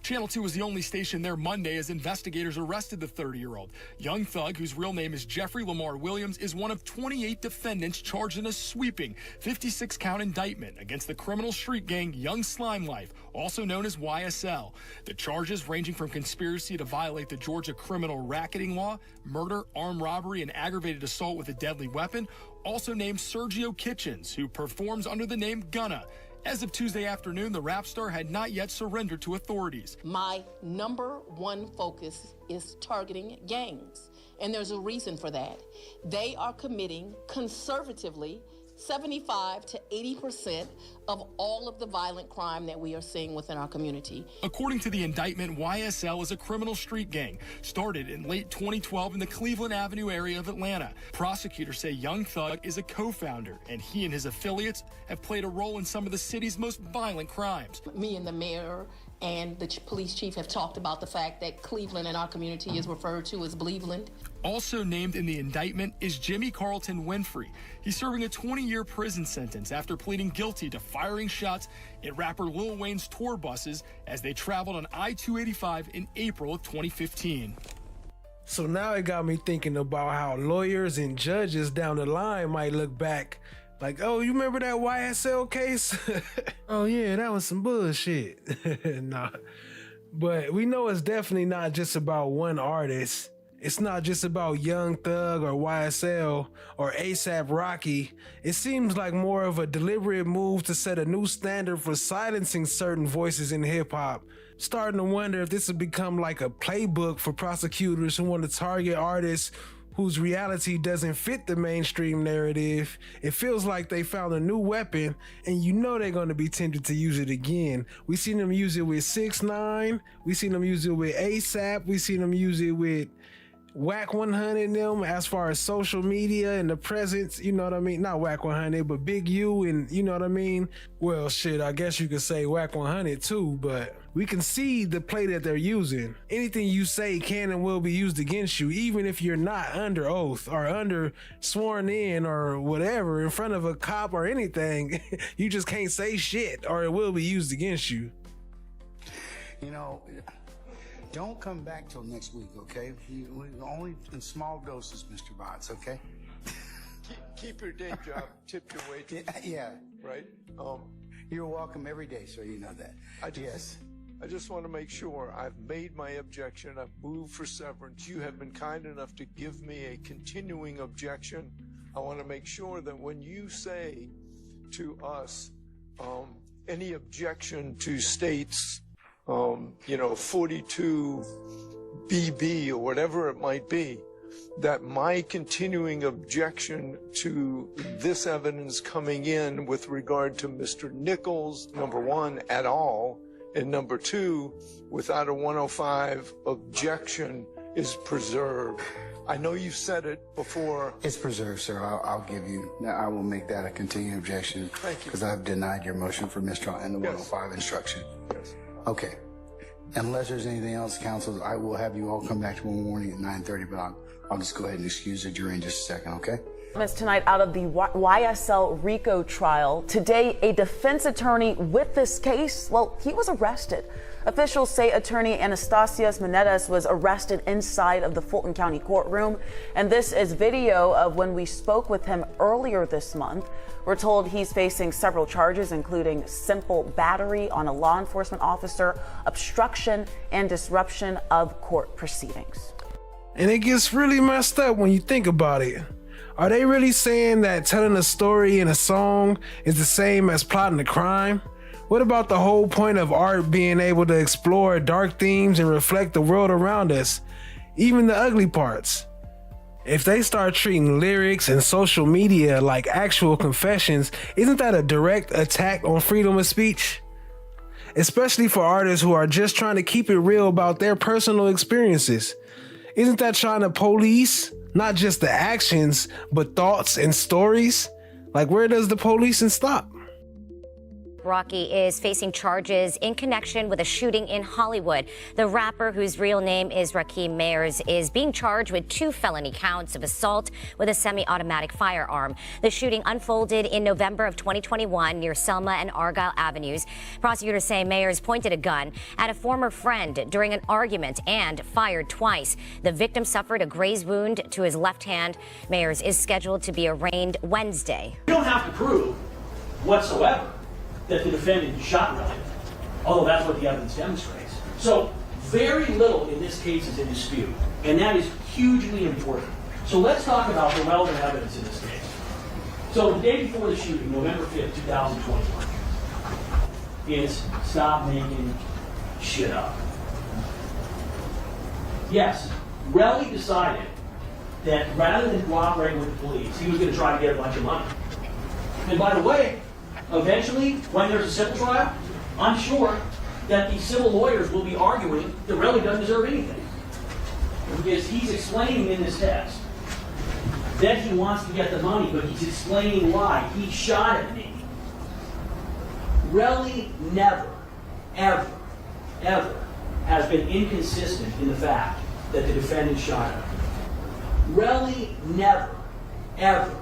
Channel 2 was the only station there Monday as investigators arrested the 30-year-old. Young Thug, whose real name is Jeffrey Lamar Williams, is one of 28 defendants charged in a sweeping 56-count indictment against the criminal street gang Young Slime Life, also known as YSL. The charges, ranging from conspiracy to violate the Georgia criminal racketing law, murder, armed robbery, and aggravated assault with a deadly weapon, also named Sergio Kitchens, who performs under the name Gunna. As of Tuesday afternoon, the rap star had not yet surrendered to authorities. My number one focus is targeting gangs, and there's a reason for that. They are committing conservatively 75 to 80% of all of the violent crime that we are seeing within our community. According to the indictment, YSL is a criminal street gang started in late 2012 in the Cleveland Avenue area of Atlanta. Prosecutors say Young Thug is a co-founder, and he and his affiliates have played a role in some of the city's most violent crimes. Me and the mayor and the police chief have talked about the fact that Cleveland in our community is referred to as Bleveland. Also named in the indictment is Jimmy Carlton Winfrey. He's serving a 20-year prison sentence after pleading guilty to firing shots at rapper Lil Wayne's tour buses as they traveled on I-285 in April of 2015. So now it got me thinking about how lawyers and judges down the line might look back like, oh, you remember that YSL case? Oh yeah, that was some bullshit. Nah. But we know it's definitely not just about one artist. It's not just about Young Thug or YSL or A$AP Rocky. It seems like more of a deliberate move to set a new standard for silencing certain voices in hip-hop. Starting to wonder if this will become like a playbook for prosecutors who want to target artists whose reality doesn't fit the mainstream narrative. It feels like they found a new weapon, and you know they're going to be tempted to use it again. We seen them use it with 6ix9ine. We seen them use it with A$AP. We seen them use it with Whack 100 and them as far as social media and the presence, you know what I mean? Not Whack 100, but Big U and you know what I mean? Well, shit, I guess you could say Whack 100 too, but we can see the play that they're using. Anything you say can and will be used against you, even if you're not under oath or under sworn in or whatever in front of a cop or anything. You just can't say shit or it will be used against you. You know, Don't come back till next week, okay? Only in small doses, Mr. Botts, okay? Keep your day job, tip your waitress. Yeah. Right? You're welcome every day, sir. You know that. Yes. I just want to make sure I've made my objection. I've moved for severance. You have been kind enough to give me a continuing objection. I want to make sure that when you say to us any objection to states, 42 BB or whatever it might be, that my continuing objection to this evidence coming in with regard to Mr. Nichols, number one, at all, and number two, without a 105 objection, is preserved. I know you said it before. It's preserved, sir. I'll give you. Now, I will make that a continuing objection. Thank you. Because I've denied your motion for mistrial and the 105 instruction. Yes. Okay. Unless there's anything else, counsel, I will have you all come back tomorrow morning at 9:30, but I'll just go ahead and excuse the jury in just a second, okay? Tonight out of the YSL RICO trial. Today, a defense attorney with this case, well, he was arrested. Officials say attorney Anastasios Menedas was arrested inside of the Fulton County courtroom. And this is video of when we spoke with him earlier this month. We're told he's facing several charges, including simple battery on a law enforcement officer, obstruction, and disruption of court proceedings. And it gets really messed up when you think about it. Are they really saying that telling a story in a song is the same as plotting a crime? What about the whole point of art being able to explore dark themes and reflect the world around us, even the ugly parts? If they start treating lyrics and social media like actual confessions, isn't that a direct attack on freedom of speech? Especially for artists who are just trying to keep it real about their personal experiences. Isn't that trying to police not just the actions, but thoughts and stories? Like, where does the policing stop? Rocky is facing charges in connection with a shooting in Hollywood. The rapper, whose real name is Rakim Mayers, is being charged with 2 felony counts of assault with a semi-automatic firearm. The shooting unfolded in November of 2021 near Selma and Argyle Avenues. Prosecutors say Mayers pointed a gun at a former friend during an argument and fired twice. The victim suffered a grazed wound to his left hand. Mayers is scheduled to be arraigned Wednesday. You don't have to prove whatsoever that the defendant shot Riley, although that's what the evidence demonstrates. So very little in this case is in dispute, and that is hugely important. So let's talk about the relevant evidence in this case. So the day before the shooting, November 5th, 2021, is stop making shit up. Yes, Relly decided that rather than cooperating with the police, he was going to try to get a bunch of money. And by the way, eventually, when there's a civil trial, I'm sure that the civil lawyers will be arguing that Relly doesn't deserve anything. Because he's explaining in this text that he wants to get the money, but he's explaining why. He shot at me. Relly never, ever, ever has been inconsistent in the fact that the defendant shot at him. Relly never, ever,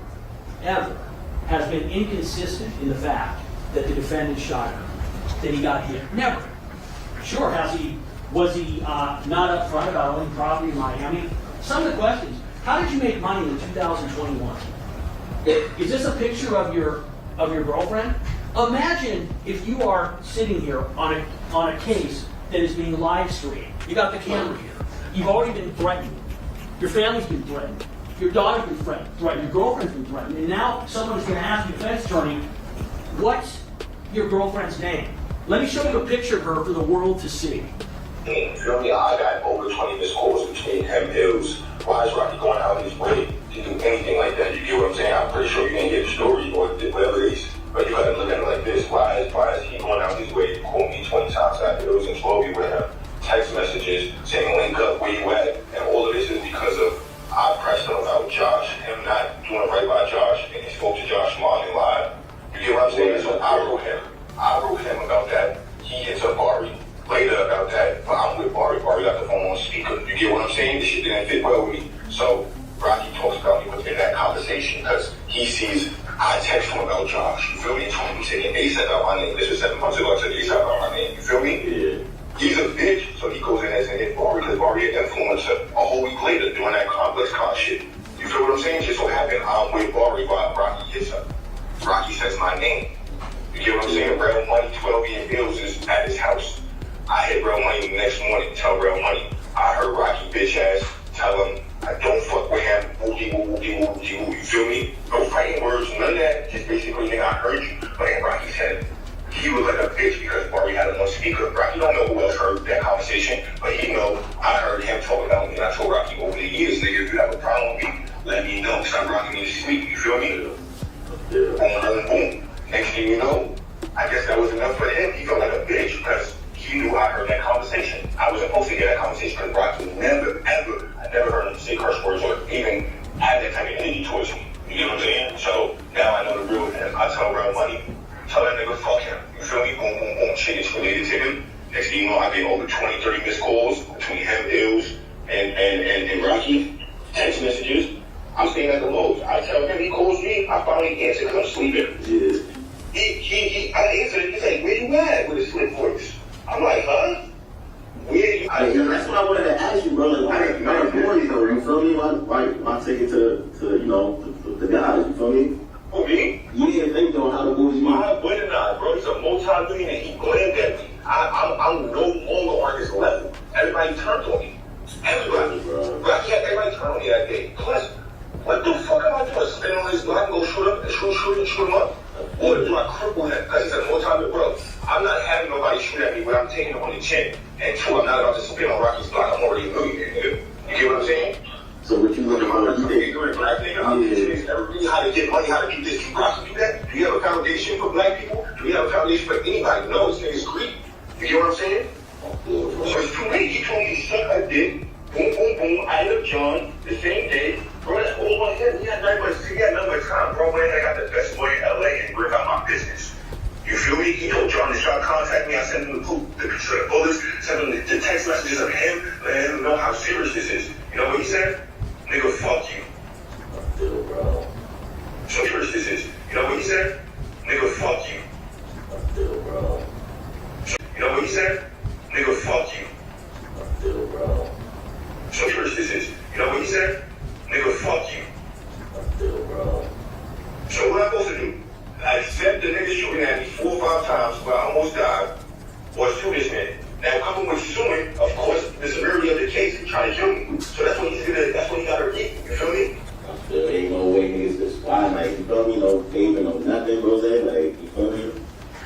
ever has been inconsistent in the fact that the defendant shot him, that he got hit. Never. Sure, was he not upfront about owning property in Miami? Some of the questions, how did you make money in 2021? Is this a picture of your girlfriend? Imagine if you are sitting here on a case that is being live streamed. You got the camera here. You've already been threatened. Your family's been threatened. Your daughter's been threatened, your girlfriend's been threatened, and now someone's going to ask the defense attorney, what's your girlfriend's name? Let me show you a picture of her for the world to see. You know what I mean? I got over 20 missed calls between him bills. Why is Rocky going out of his way to do anything like that? You get what I'm saying? I'm pretty sure you didn't get the story or whatever it is. But you gotta look at it like this. Why is he going out of his way to call me 20 times after those and 12 you with him? Text messages saying link up, where you at? And all of this is because of I pressed him about Josh, him not doing right by Josh, and he spoke to Josh Martin live. You get what I'm saying? So I wrote him about that. He hits up Bari later about that, but I'm with Bari. Bari got the phone on speaker. You get what I'm saying? This shit didn't fit well with me. So Rocky talks about me within that conversation because he sees I text him about Josh. You feel me? He said ASAP out my name. This was 7 months ago. I said ASAP out my name. You feel me? Yeah. He's a bitch, so he goes in as an hit Bari because Bari had influencer a whole week later doing that complex con shit. You feel what I'm saying? Just so happened I'm with Bari while Rocky hits her. Rocky says my name. You get what I'm saying? Real Money, 12-year bills is at his house. I hit Real Money the next morning, tell Real Money. I heard Rocky bitch ass tell him I don't fuck with him. Woogie woo, woogie woo, woogie woo. You feel me? No fighting words, none of that. Just basically, nigga, I heard you. But then Rocky said he was like a bitch because Bari had him on speaker. Rocky don't know who else heard that conversation, but he know I heard him talk about me. And I told Rocky over the years, nigga, if you have a problem with me, let me know. Stop rocking me to sleep. You feel me? Boom, boom, boom. Next thing you know, I guess that was enough for him. He felt like a bitch because he knew I heard that conversation. I was supposed to get that conversation because Rocky never, ever, I never heard him say curse words or even have that type of energy towards me. You get what I'm saying? So now I know the real him. I tell Real Money, tell that nigga fuck him. You feel me? Boom, boom, boom. Shit is related to him. Next thing you know, I get over 20, 30 missed calls between him, Ills, and Rocky. Text messages. I'm staying at the Lowe's. I tell him, he calls me. I finally answer because I'm sleeping. I answered. He's like, where you at? With a slip voice. I'm like, huh? Where you? That's what I wanted to ask you, bro. Like, why boys though? You feel me? Why take it to you know the guys? You feel me? Who, me? You didn't think though how the boys you. Why wouldn't I, bro? He's a multi-millionaire. He blamed at me. I'm no longer on his level. Everybody turned on me. Everybody. Rocky had everybody turned on me that day. Plus, what the fuck am I doing? Spin on his block and go shoot him up? Or do I cripple him? Because he's a multi-millionaire, bro. I'm not having nobody shoot at me when I'm taking him on the chin. And two, I'm not about to spin on Rocky's block. I'm already a millionaire, nigga. You get what I'm saying? So what you looking for? You think you're a black nigga? I'm teaching everybody how to get money, how to do this. Do Rocky do that? Do you have a foundation for black people? Do you have a foundation for anybody? No, this nigga's greedy. You get what I'm saying? So it's too late. He told me to suck a dick. Boom, boom, boom. I love John the same day. Bro, that's all on him. He had nothing but time, bro. Man, I got the best boy in LA and bring out my business. You feel me? He told John to try to contact me. I sent him the picture of the bullets, sent him the text messages of him, letting him know how serious this is. You know what he said? Nigga, fuck you. Bro. So serious this is. You know what he said? Nigga, fuck you. Bro. You know what he said? Nigga, fuck you. Bro. So serious this is. You know what he said? Nigga, fuck you. Bro. So what am I supposed to do? I accept the nigga shooting at me 4 or 5 times where I almost died, or sue this man. Now coming with suing, of course, the severity of the case and trying to kill me. So that's what he got to get. You feel me? There ain't no way niggas could spy, like, you feel me? No payment, no nothing, bro. Like, you feel me?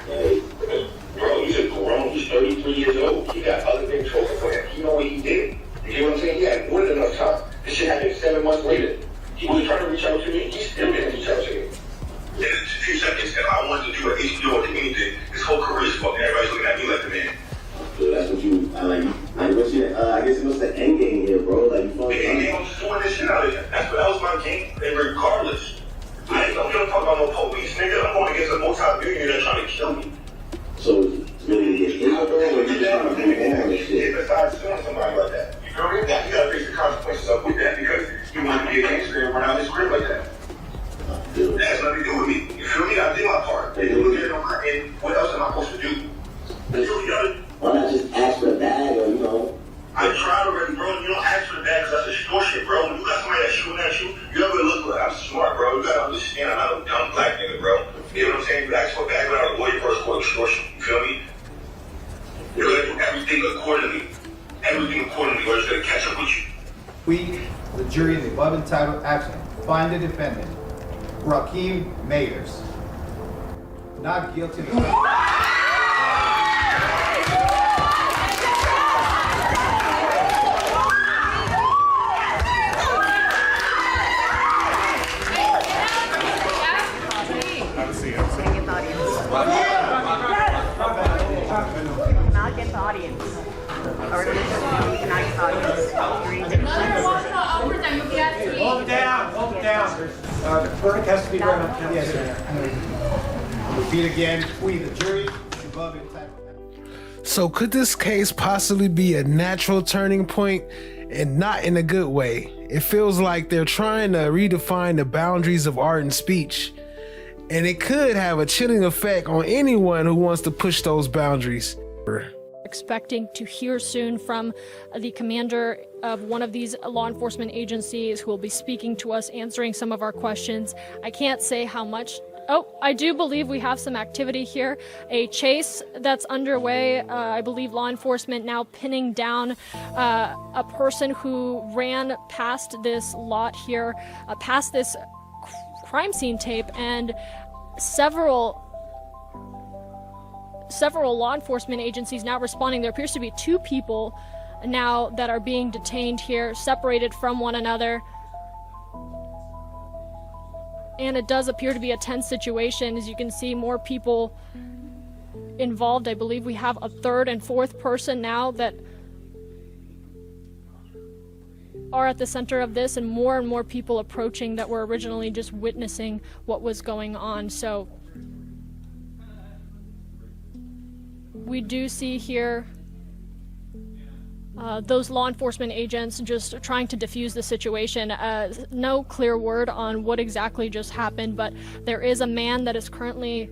Like, bro, he's a grown, he's 33 years old. He got other things talking for him. He know what he did. You get what I'm saying? He had more than enough time. This shit happened 7 months later. He was trying to reach out to me. He still didn't reach out to me. In a few seconds, if I wanted to do an HBO or anything, his whole career is fucked. Everybody's looking at me like the man. so that's what you, like what's your, I guess what's the end game here, bro? Like, you feel me? The end game, I'm just doing this shit out of here. That was my game. And regardless, I ain't gonna talk about no police, nigga. I'm going against a multi-billionaire that's trying to kill me. So it's really to get hit, bro, or you just trying to move on and shit? Besides suing somebody like that. You feel me? That, you gotta face the consequences up with that because you want to be a gangster and run out of this crib like that. That has nothing to do with me. You feel me? I did my part. They look at it and what else am I supposed to do? You gotta, why not just ask for a bag or, you know? I tried already, bro. You don't ask for the bag because that's extortion, bro. When you got somebody that's shooting at you, you never look like I'm smart, bro. You gotta understand I'm not a dumb black nigga, bro. You know what I'm saying? You ask for a bag without a lawyer first for extortion. You feel me? You're gonna do everything accordingly. Everything accordingly, or it's gonna catch up with you. We, the jury, in the above entitled action, find the defendant, Rakeem Mayers, not guilty of Not get the audience. Or we cannot get the audience. Hold it down, hold it down. The verdict has to be read on. Yes, sir. Repeat again. We, the jury, above entitled. So could this case possibly be a natural turning point and not in a good way? It feels like they're trying to redefine the boundaries of art and speech. And it could have a chilling effect on anyone who wants to push those boundaries. expecting to hear soon from the commander of one of these law enforcement agencies who will be speaking to us, answering some of our questions. I can't say how much. Oh, I do believe we have some activity here. A chase that's underway. I believe law enforcement now pinning down a person who ran past this lot here, past this crime scene tape, and several law enforcement agencies now responding. There appears to be 2 people now that are being detained here, separated from one another. And it does appear to be a tense situation. As you can see, more people involved. I believe we have a 3rd and 4th person now that are at the center of this, and more people approaching that were originally just witnessing what was going on. So we do see here those law enforcement agents just trying to defuse the situation. No clear word on what exactly just happened, but there is a man that is currently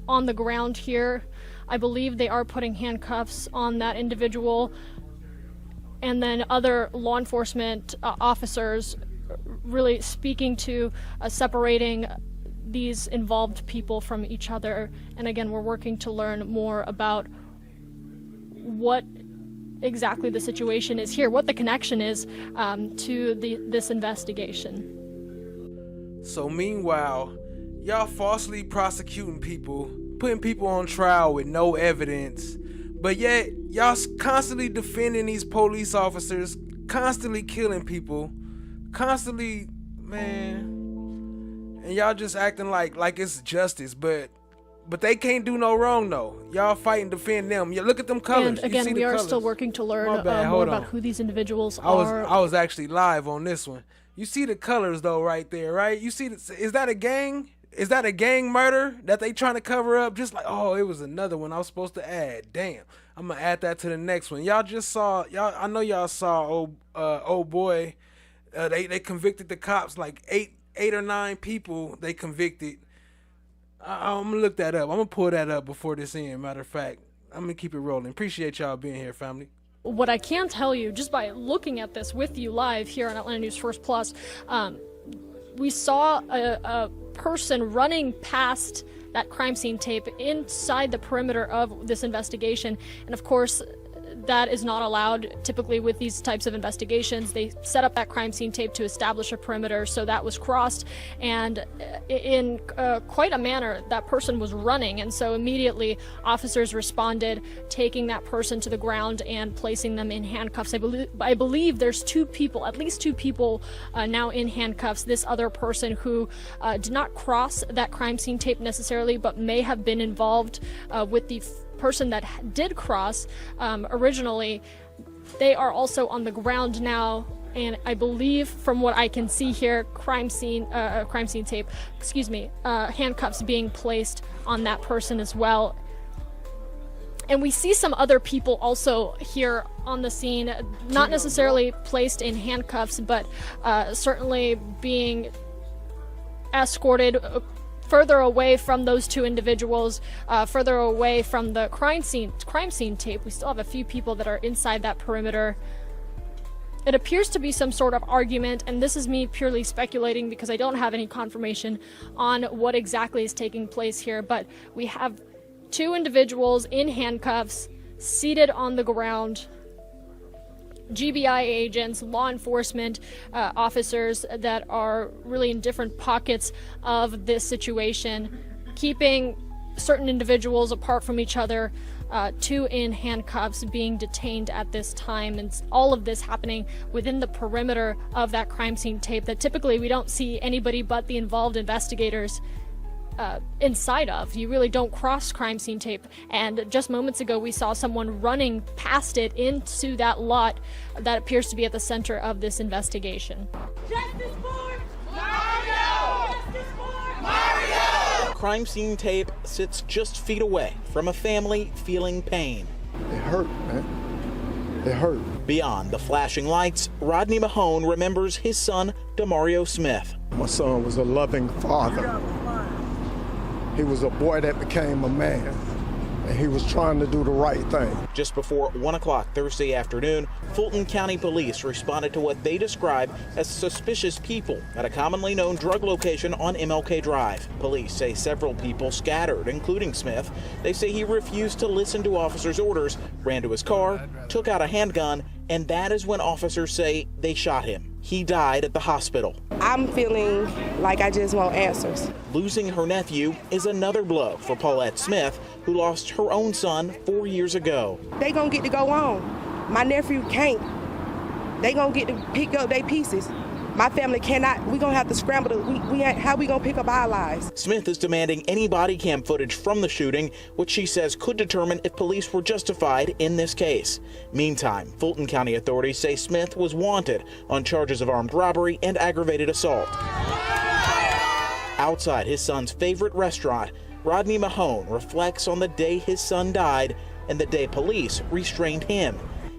on the ground here. I believe they are putting handcuffs on that individual, and then other law enforcement officers really speaking to separating these involved people from each other. And again, we're working to learn more about what exactly the situation is here, what the connection is to this investigation. So meanwhile, y'all falsely prosecuting people, putting people on trial with no evidence, but yet y'all constantly defending these police officers, constantly killing people, constantly, man, and y'all just acting like it's justice, but they can't do no wrong though. Y'all fight and defend them. You look at them colors. And again, we are still working to learn more about who these individuals are. I was actually live on this one. You see the colors though right there, right? You see, is that a gang? Is that a gang murder that they trying to cover up? Just like, oh, it was another one I was supposed to add. Damn, I'm gonna add that to the next one. Y'all just saw, I know y'all saw old boy. They convicted the cops, like eight or 9 people they convicted. I'm gonna look that up. I'm gonna pull that up before this end. Matter of fact, I'm gonna keep it rolling. Appreciate y'all being here, family. What I can tell you, just by looking at this with you live here on Atlanta News First Plus, we saw a person running past that crime scene tape inside the perimeter of this investigation. And of course, that is not allowed typically with these types of investigations. They set up that crime scene tape to establish a perimeter, so that was crossed, and in quite a manner that person was running, and so immediately officers responded, taking that person to the ground and placing them in handcuffs. I believe there's 2 people, at least 2 people now in handcuffs. This other person who did not cross that crime scene tape necessarily, but may have been involved with the person that did cross originally. They are also on the ground now, and I believe from what I can see here, crime scene tape, handcuffs being placed on that person as well. And we see some other people also here on the scene, not necessarily placed in handcuffs, but certainly being escorted further away from those 2 individuals, further away from the crime scene tape. We still have a few people that are inside that perimeter. It appears to be some sort of argument, and this is me purely speculating because I don't have any confirmation on what exactly is taking place here, but we have 2 individuals in handcuffs, seated on the ground. GBI agents, law enforcement officers that are really in different pockets of this situation, keeping certain individuals apart from each other, 2 in handcuffs being detained at this time, and all of this happening within the perimeter of that crime scene tape that typically we don't see anybody but the involved investigators inside of. You really don't cross crime scene tape, and just moments ago we saw someone running past it into that lot that appears to be at the center of this investigation. Justice for Mario! Justice for Mario! Crime scene tape sits just feet away from a family feeling pain. It hurt, man. It hurt. Beyond the flashing lights, Rodney Mahone remembers his son, Demario Smith. My son was a loving father. He was a boy that became a man. and he was trying to do the right thing. Just before 1 o'clock Thursday afternoon, Fulton County Police responded to what they describe as suspicious people at a commonly known drug location on MLK Drive. Police say several people scattered, including Smith. They say he refused to listen to officers' orders, ran to his car, took out a handgun, and that is when officers say they shot him. He died at the hospital. I'm feeling like I just want answers. Losing her nephew is another blow for Paulette Smith, who lost her own son 4 years ago. They gonna get to go on. My nephew can't. They gonna get to pick up their pieces. My family cannot. We gonna have to scramble to, how we gonna pick up our lives? Smith is demanding any body cam footage from the shooting, which she says could determine if police were justified in this case. Meantime, Fulton County authorities say Smith was wanted on charges of armed robbery and aggravated assault. Outside his son's favorite restaurant, Rodney Mahone reflects on the day his son died and the day police restrained him.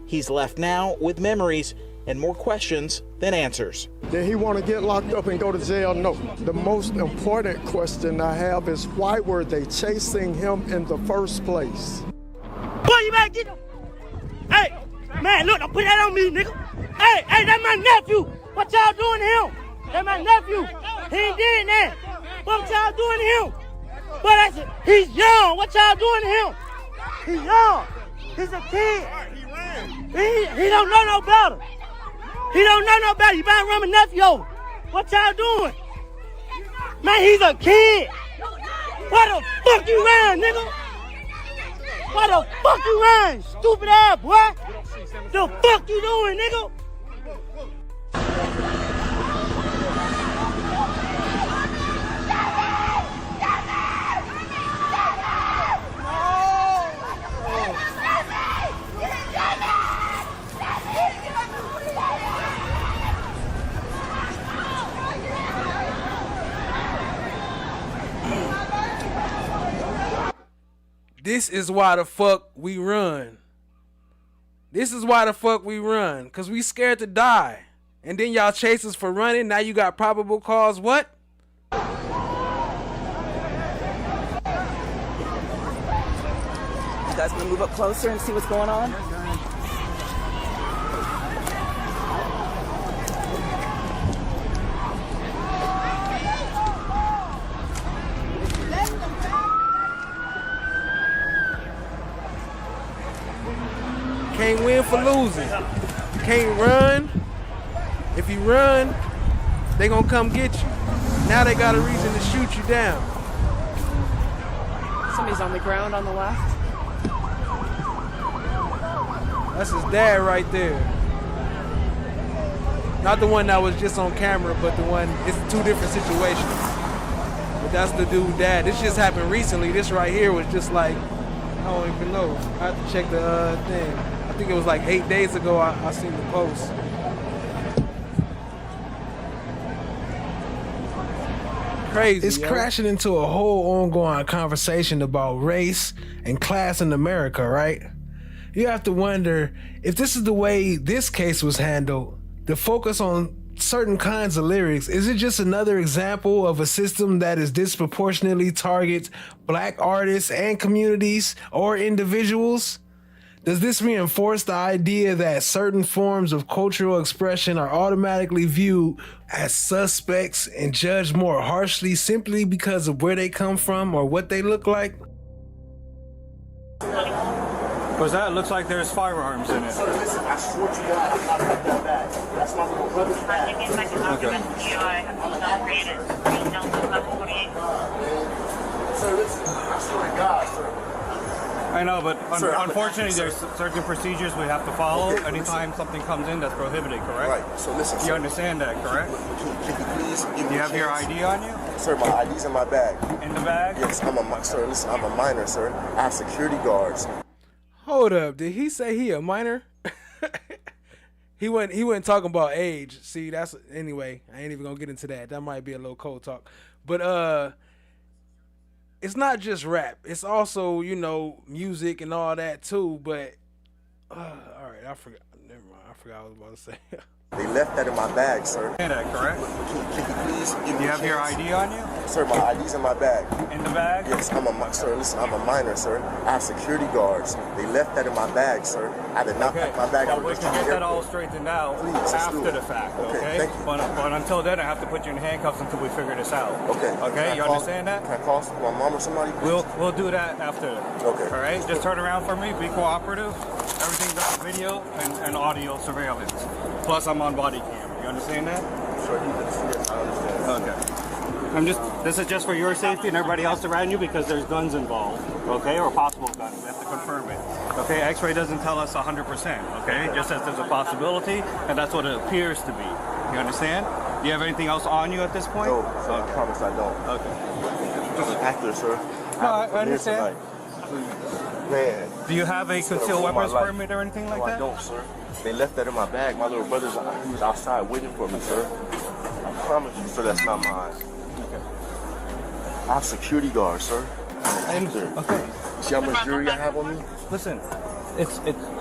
He's left now with memories and more questions than answers. Did he want to get locked up and go to jail? No. The most important question I have is why were they chasing him in the first place? Boy, you better get him. Hey, man, look, don't put that on me, nigga. Hey, that's my nephew. What y'all doing to him? That's my nephew. He ain't did that. What y'all doing to him? But he's young. What y'all doing to him? He's young. He's a kid. He don't know no better. He don't know no better. You better run my nephew over. What y'all doing? Man, he's a kid. What the fuck you ran, nigga? What the fuck you ran, stupid ass boy? The fuck you doing, nigga? This is why the fuck we run. This is why the fuck we run. Because we scared to die. And then y'all chase us for running. Now you got probable cause what? You guys want to move up closer and see what's going on? Can't win for losing. You can't run. If you run, they gonna come get you. Now they got a reason to shoot you down. Somebody's on the ground on the left. That's his dad right there. Not the one that was just on camera, but the one, it's two different situations. But that's the dude dad. This just happened recently. This right here was just like, I don't even know. I have to check the thing. I think it was like 8 days ago I seen the post. Crazy. It's crashing into a whole ongoing conversation about race and class in America, right? You have to wonder if this is the way this case was handled, the focus on certain kinds of lyrics, is it just another example of a system that is disproportionately targets black artists and communities or individuals? Does this reinforce the idea that certain forms of cultural expression are automatically viewed as suspects and judged more harshly simply because of where they come from or what they look like? What's that? It looks like there's firearms in it. Sir, listen, I swear to God, I did not put that bag. That's my little brother's bag. Sir, listen, I swear to God, sir. I know, but Sir, unfortunately, there's certain procedures we have to follow anytime something comes in that's prohibited, correct? Right, so listen, You sir. understand that, correct? Can you please give me Do you have a your chance? ID on you? Sir, my ID's in my bag. In the bag? Yes, sir, listen, I'm a minor, sir. I have security guards. Hold up, did he say he a minor? He wasn't talking about age. See, that's anyway, I ain't even gonna get into that. That might be a little cold talk. But it's not just rap. It's also, you know, music and all that too. But all right, I forgot. Never mind. I forgot what I was about to say. They left that in my bag, sir. Say that, correct? Can you please give me Do you have your ID on you? Sir, my ID's in my bag. In the bag? Yes, sir, listen, I'm a minor, sir. I have security guards. They left that in my bag, sir. I did not pack my bag. Well, we can get that all straightened out after the fact, okay? Thank you. But until then, I have to put you in handcuffs until we figure this out. Okay. Okay, you understand that? Can I call my mom or somebody? We'll do that after. Okay. All right, just turn around for me, be cooperative. Everything's on video and audio surveillance. Plus, I'm on body cam. You understand that? Sure, yes, I understand. Okay. This is just for your safety and everybody else around you because there's guns involved, okay, or possible guns. We have to confirm it. Okay, X-ray doesn't tell us 100%, okay? Just as there's a possibility, and that's what it appears to be. You understand? Do you have anything else on you at this point? No, sir, I promise I don't. Okay. Just an actor, sir. No, I understand. Man. Do you have a concealed weapons permit or anything like that? I don't, sir. They left that in my bag. My little brother's he was outside waiting for me, sir. I promise you, sir, that's not mine. Okay. I have security guards, sir. Okay. See how much jewelry I have on me? Listen,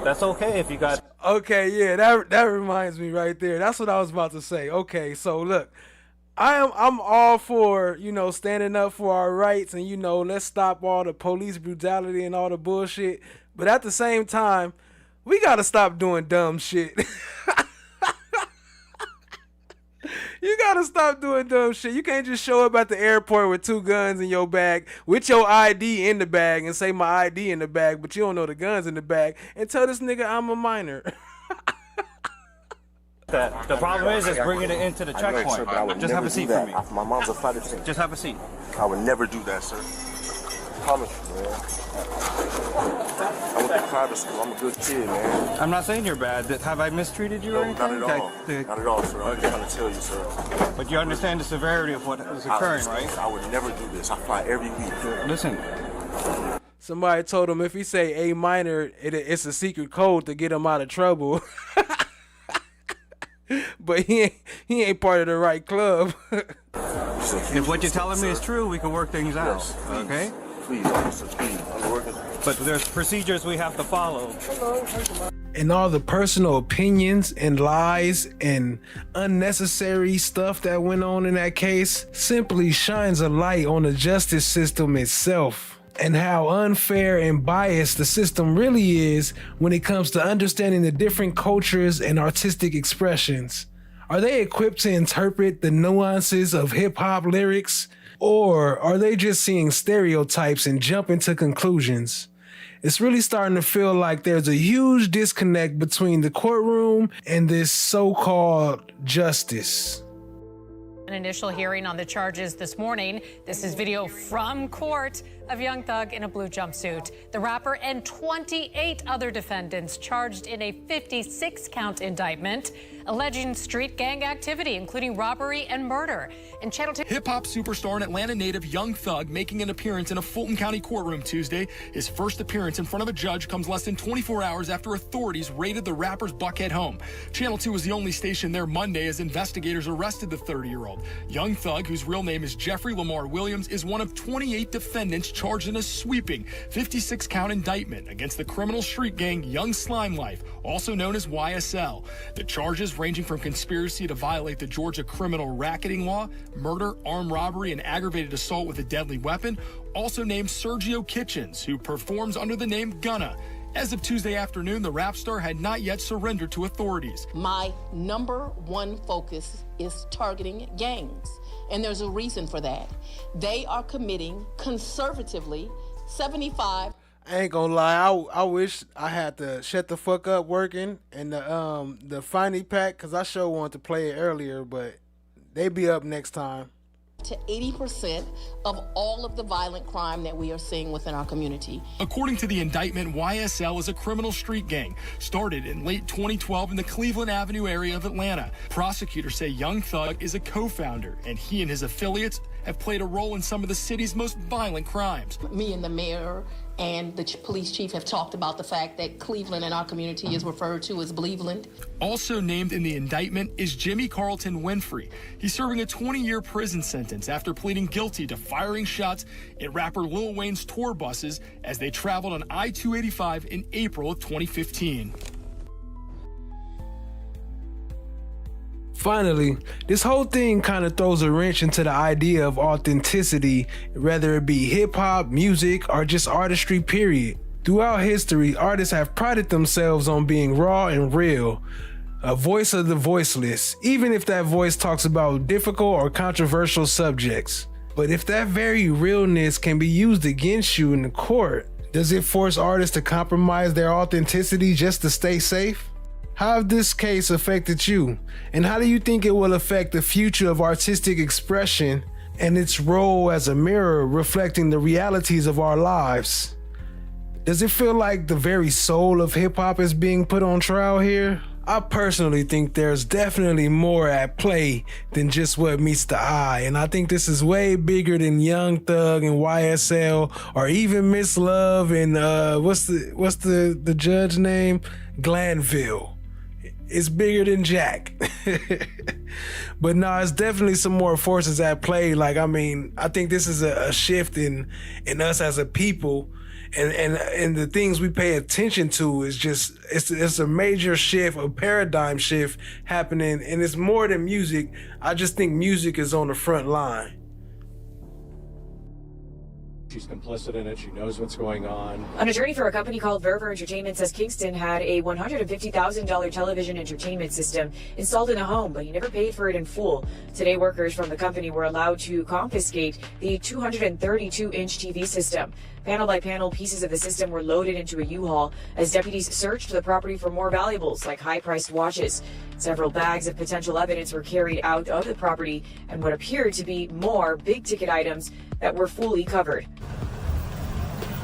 that's okay if you got. Okay, yeah, that reminds me right there. That's what I was about to say. Okay, so look, I'm all for, standing up for our rights and, let's stop all the police brutality and all the bullshit. But at the same time, we got to stop doing dumb shit. You got to stop doing dumb shit. You can't just show up at the airport with 2 guns in your bag, with your ID in the bag, and say my ID in the bag, but you don't know the guns in the bag, and tell this nigga I'm a minor. The problem is bringing it into the checkpoint. Sir, I would just have a seat for me. My mom's a flight attendant. Just have a seat. I would never do that, sir. I promise you, man. I went to private school. I'm a good kid, man. I'm not saying you're bad. Have I mistreated you or anything? Not at all. Not at all, sir. I'm just trying to tell you, sir. But you understand the severity of what is occurring, right? I would never do this. I fly every week. Listen. Somebody told him if he say A minor, it's a secret code to get him out of trouble. But he ain't part of the right club. If what you're telling me is true, we can work things out. Yes, please. Okay? Please, officer, please. I'm working. But there's procedures we have to follow. And all the personal opinions and lies and unnecessary stuff that went on in that case simply shines a light on the justice system itself and how unfair and biased the system really is when it comes to understanding the different cultures and artistic expressions. Are they equipped to interpret the nuances of hip-hop lyrics, or are they just seeing stereotypes and jumping to conclusions? It's really starting to feel like there's a huge disconnect between the courtroom and this so-called justice. An initial hearing on the charges this morning. This is video from court of Young Thug in a blue jumpsuit. The rapper and 28 other defendants charged in a 56-count indictment alleging street gang activity, including robbery and murder. In Channel 2. Hip-hop superstar and Atlanta native Young Thug making an appearance in a Fulton County courtroom Tuesday. His first appearance in front of a judge comes less than 24 hours after authorities raided the rapper's Buckhead home. Channel 2 was the only station there Monday as investigators arrested the 30-year-old. Young Thug, whose real name is Jeffrey Lamar Williams, is one of 28 defendants charged in a sweeping 56-count indictment against the criminal street gang Young Slime Life, also known as YSL. The charges ranging from conspiracy to violate the Georgia criminal racketing law, murder, armed robbery, and aggravated assault with a deadly weapon, also named Sergio Kitchens, who performs under the name Gunna. As of Tuesday afternoon, the rap star had not yet surrendered to authorities. My #1 focus is targeting gangs, and there's a reason for that. They are committing conservatively 75. I ain't gonna lie, I wish I had the Shut the Fuck Up working and the Finey Pack, because I sure wanted to play it earlier, but they be up next time. To 80% of all of the violent crime that we are seeing within our community. According to the indictment, YSL is a criminal street gang started in late 2012 in the Cleveland Avenue area of Atlanta. Prosecutors say Young Thug is a co-founder, and he and his affiliates have played a role in some of the city's most violent crimes. Me and the mayor and the police chief have talked about the fact that Cleveland in our community is referred to as Bleveland. Also named in the indictment is Jimmy Carlton Winfrey. He's serving a 20-year prison sentence after pleading guilty to firing shots at rapper Lil Wayne's tour buses as they traveled on I-285 in April of 2015. Finally, this whole thing kind of throws a wrench into the idea of authenticity, whether it be hip-hop, music, or just artistry, period. Throughout history, artists have prided themselves on being raw and real, a voice of the voiceless, even if that voice talks about difficult or controversial subjects. But if that very realness can be used against you in the court, does it force artists to compromise their authenticity just to stay safe? How has this case affected you? And how do you think it will affect the future of artistic expression and its role as a mirror reflecting the realities of our lives? Does it feel like the very soul of hip-hop is being put on trial here? I personally think there's definitely more at play than just what meets the eye, and I think this is way bigger than Young Thug and YSL, or even Miss Love and what's the judge name? Glanville. It's bigger than Jack. But no, it's definitely some more forces at play. Like, I mean, I think this is a shift in us as a people, and the things we pay attention to is just, it's a major shift, a paradigm shift happening, and it's more than music. I just think music is on the front line. She's complicit in it. She knows what's going on. An attorney for a company called Verver Entertainment says Kingston had a $150,000 television entertainment system installed in the home, but he never paid for it in full. Today, workers from the company were allowed to confiscate the 232-inch TV system. Panel by panel, pieces of the system were loaded into a U-Haul as deputies searched the property for more valuables like high-priced watches. Several bags of potential evidence were carried out of the property and what appeared to be more big-ticket items that were fully covered.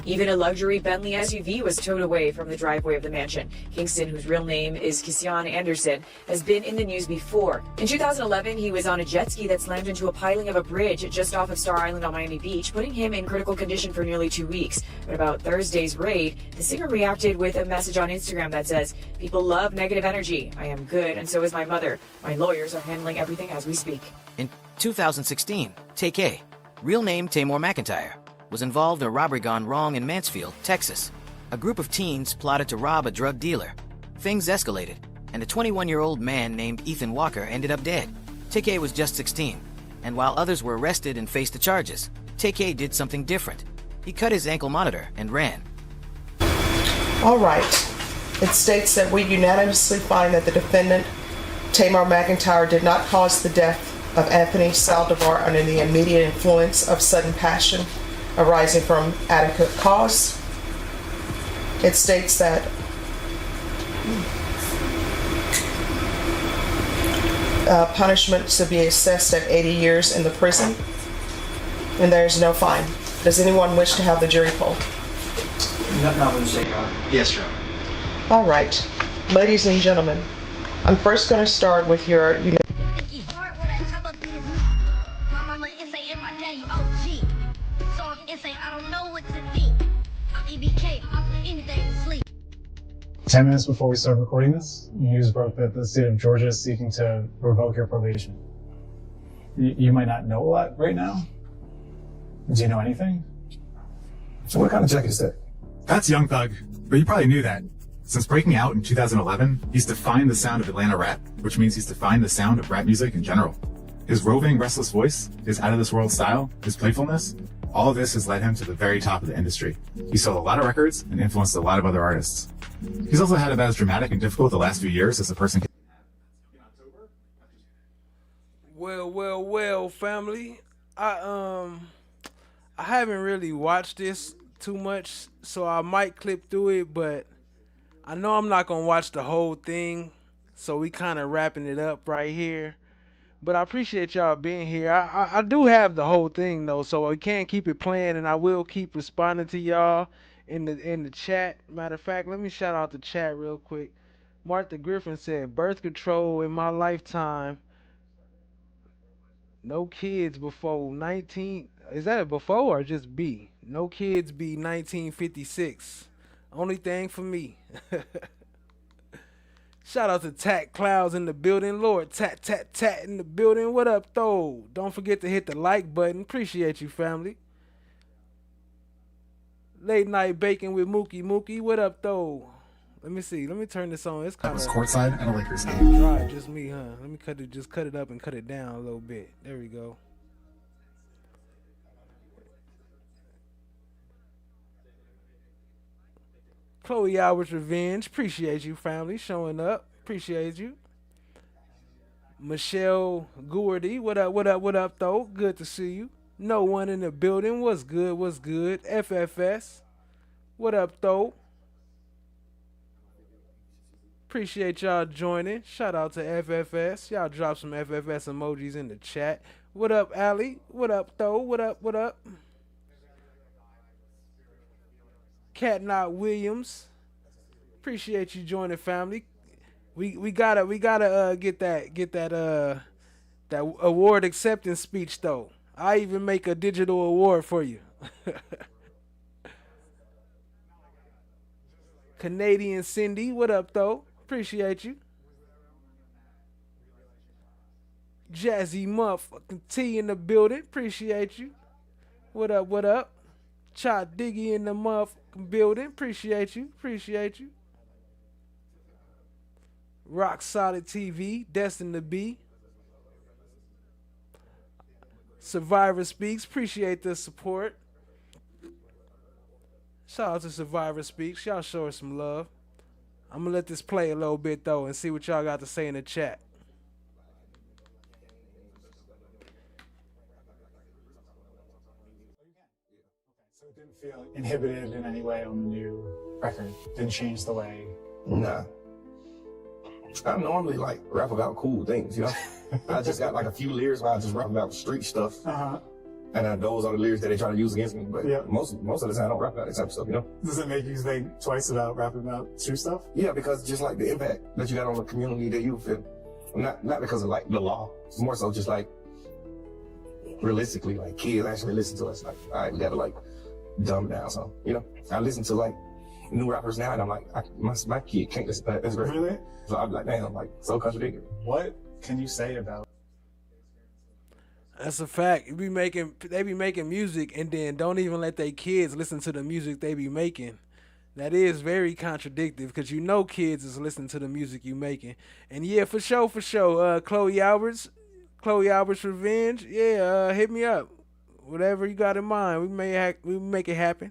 Even a luxury Bentley SUV was towed away from the driveway of the mansion. Kingston, whose real name is Kisyan Anderson, has been in the news before. In 2011, he was on a jet ski that slammed into a piling of a bridge just off of Star Island on Miami Beach, putting him in critical condition for nearly 2 weeks. But about Thursday's raid, the singer reacted with a message on Instagram that says, "People love negative energy. I am good, and so is my mother. My lawyers are handling everything as we speak." In 2016, Take-A, real name Tamor McIntyre, was involved in a robbery gone wrong in Mansfield, Texas. A group of teens plotted to rob a drug dealer. Things escalated, and a 21-year-old man named Ethan Walker ended up dead. Take-A was just 16, and while others were arrested and faced the charges, Take-A did something different. He cut his ankle monitor and ran. All right. It states that we unanimously find that the defendant, Tamor McIntyre, did not cause the death of Anthony Saldivar under the immediate influence of sudden passion arising from adequate cause. It states that punishment to be assessed at 80 years in the prison, and there is no fine. Does anyone wish to have the jury poll? Not going to say, Your Honor. Yes, Your Honor. All right, ladies and gentlemen, I'm first going to start with your I don't know what to do. I'm EBK, I'm anything to sleep. 10 minutes before we start recording this, news broke that the state of Georgia is seeking to revoke your probation. You might not know a lot right now. Do you know anything? So what kind of check is that? That's Young Thug, but you probably knew that. Since breaking out in 2011, he's defined the sound of Atlanta rap, which means he's defined the sound of rap music in general. His roving, restless voice, his out-of-this-world style, his playfulness, all of this has led him to the very top of the industry. He sold a lot of records and influenced a lot of other artists. He's also had about as dramatic and difficult the last few years as a person can. Well, family. I haven't really watched this too much, so I might clip through it, but I know I'm not gonna watch the whole thing, so we kind of wrapping it up right here. But I appreciate y'all being here. I do have the whole thing though, so we can't keep it playing, and I will keep responding to y'all in the chat. Matter of fact, let me shout out the chat real quick. Martha Griffin said, "Birth control in my lifetime. No kids before 19." Is that a before or just B? No kids be 1956. Only thing for me. Shout out to Tat Clouds in the building. Lord, tat in the building. What up, though? Don't forget to hit the like button. Appreciate you, family. Late night baking with Mookie. What up, though? Let me see. Let me turn this on. It's kind of courtside at a Lakers game. dry. Just me, huh? Let me cut it up and cut it down a little bit. There we go. Chloe Albert's Revenge. Appreciate you, family, showing up. Appreciate you. Michelle Gourdy. What up, what up, what up, though? Good to see you. No one in the building. What's good, what's good? FFS. What up, though? Appreciate y'all joining. Shout out to FFS. Y'all drop some FFS emojis in the chat. What up, Allie? What up, though? What up, what up? Cat Knot Williams. Appreciate you joining, family. We gotta get that award acceptance speech though. I even make a digital award for you. Canadian Cindy, what up though? Appreciate you. Jazzy motherfucking T in the building. Appreciate you. What up, what up? Chot Diggy in the motherfucking building. Appreciate you. Appreciate you. Rock Solid TV. Destined to Be. Survivor Speaks. Appreciate the support. Shout out to Survivor Speaks. Y'all show us some love. I'm going to let this play a little bit, though, and see what y'all got to say in the chat. So it didn't feel inhibited in any way on the new record? Didn't change the way? Nah. I normally like rap about cool things, you know? I just got like a few lyrics where I just rap about street stuff. Uh-huh. And those are the lyrics that they try to use against me. But Yeah. most of the time I don't rap about that type of stuff, you know? Does it make you think twice about rapping about street stuff? Yeah, because just like the impact that you got on the community that you feel. Not because of like the law. It's more so just like realistically, like kids actually listen to us. Like, all right, we gotta like dumb down some, you know? I listen to like new rappers now and I'm like, my kid can't listen to that. That's great. Really? So I'm like, damn, like so contradictory. What can you say about? That's a fact. They be making music and then don't even let their kids listen to the music they be making. That is very contradictory because you know kids is listening to the music you making. And yeah, for sure. Chloe Albert's Revenge. Yeah, hit me up. Whatever you got in mind, we make it happen.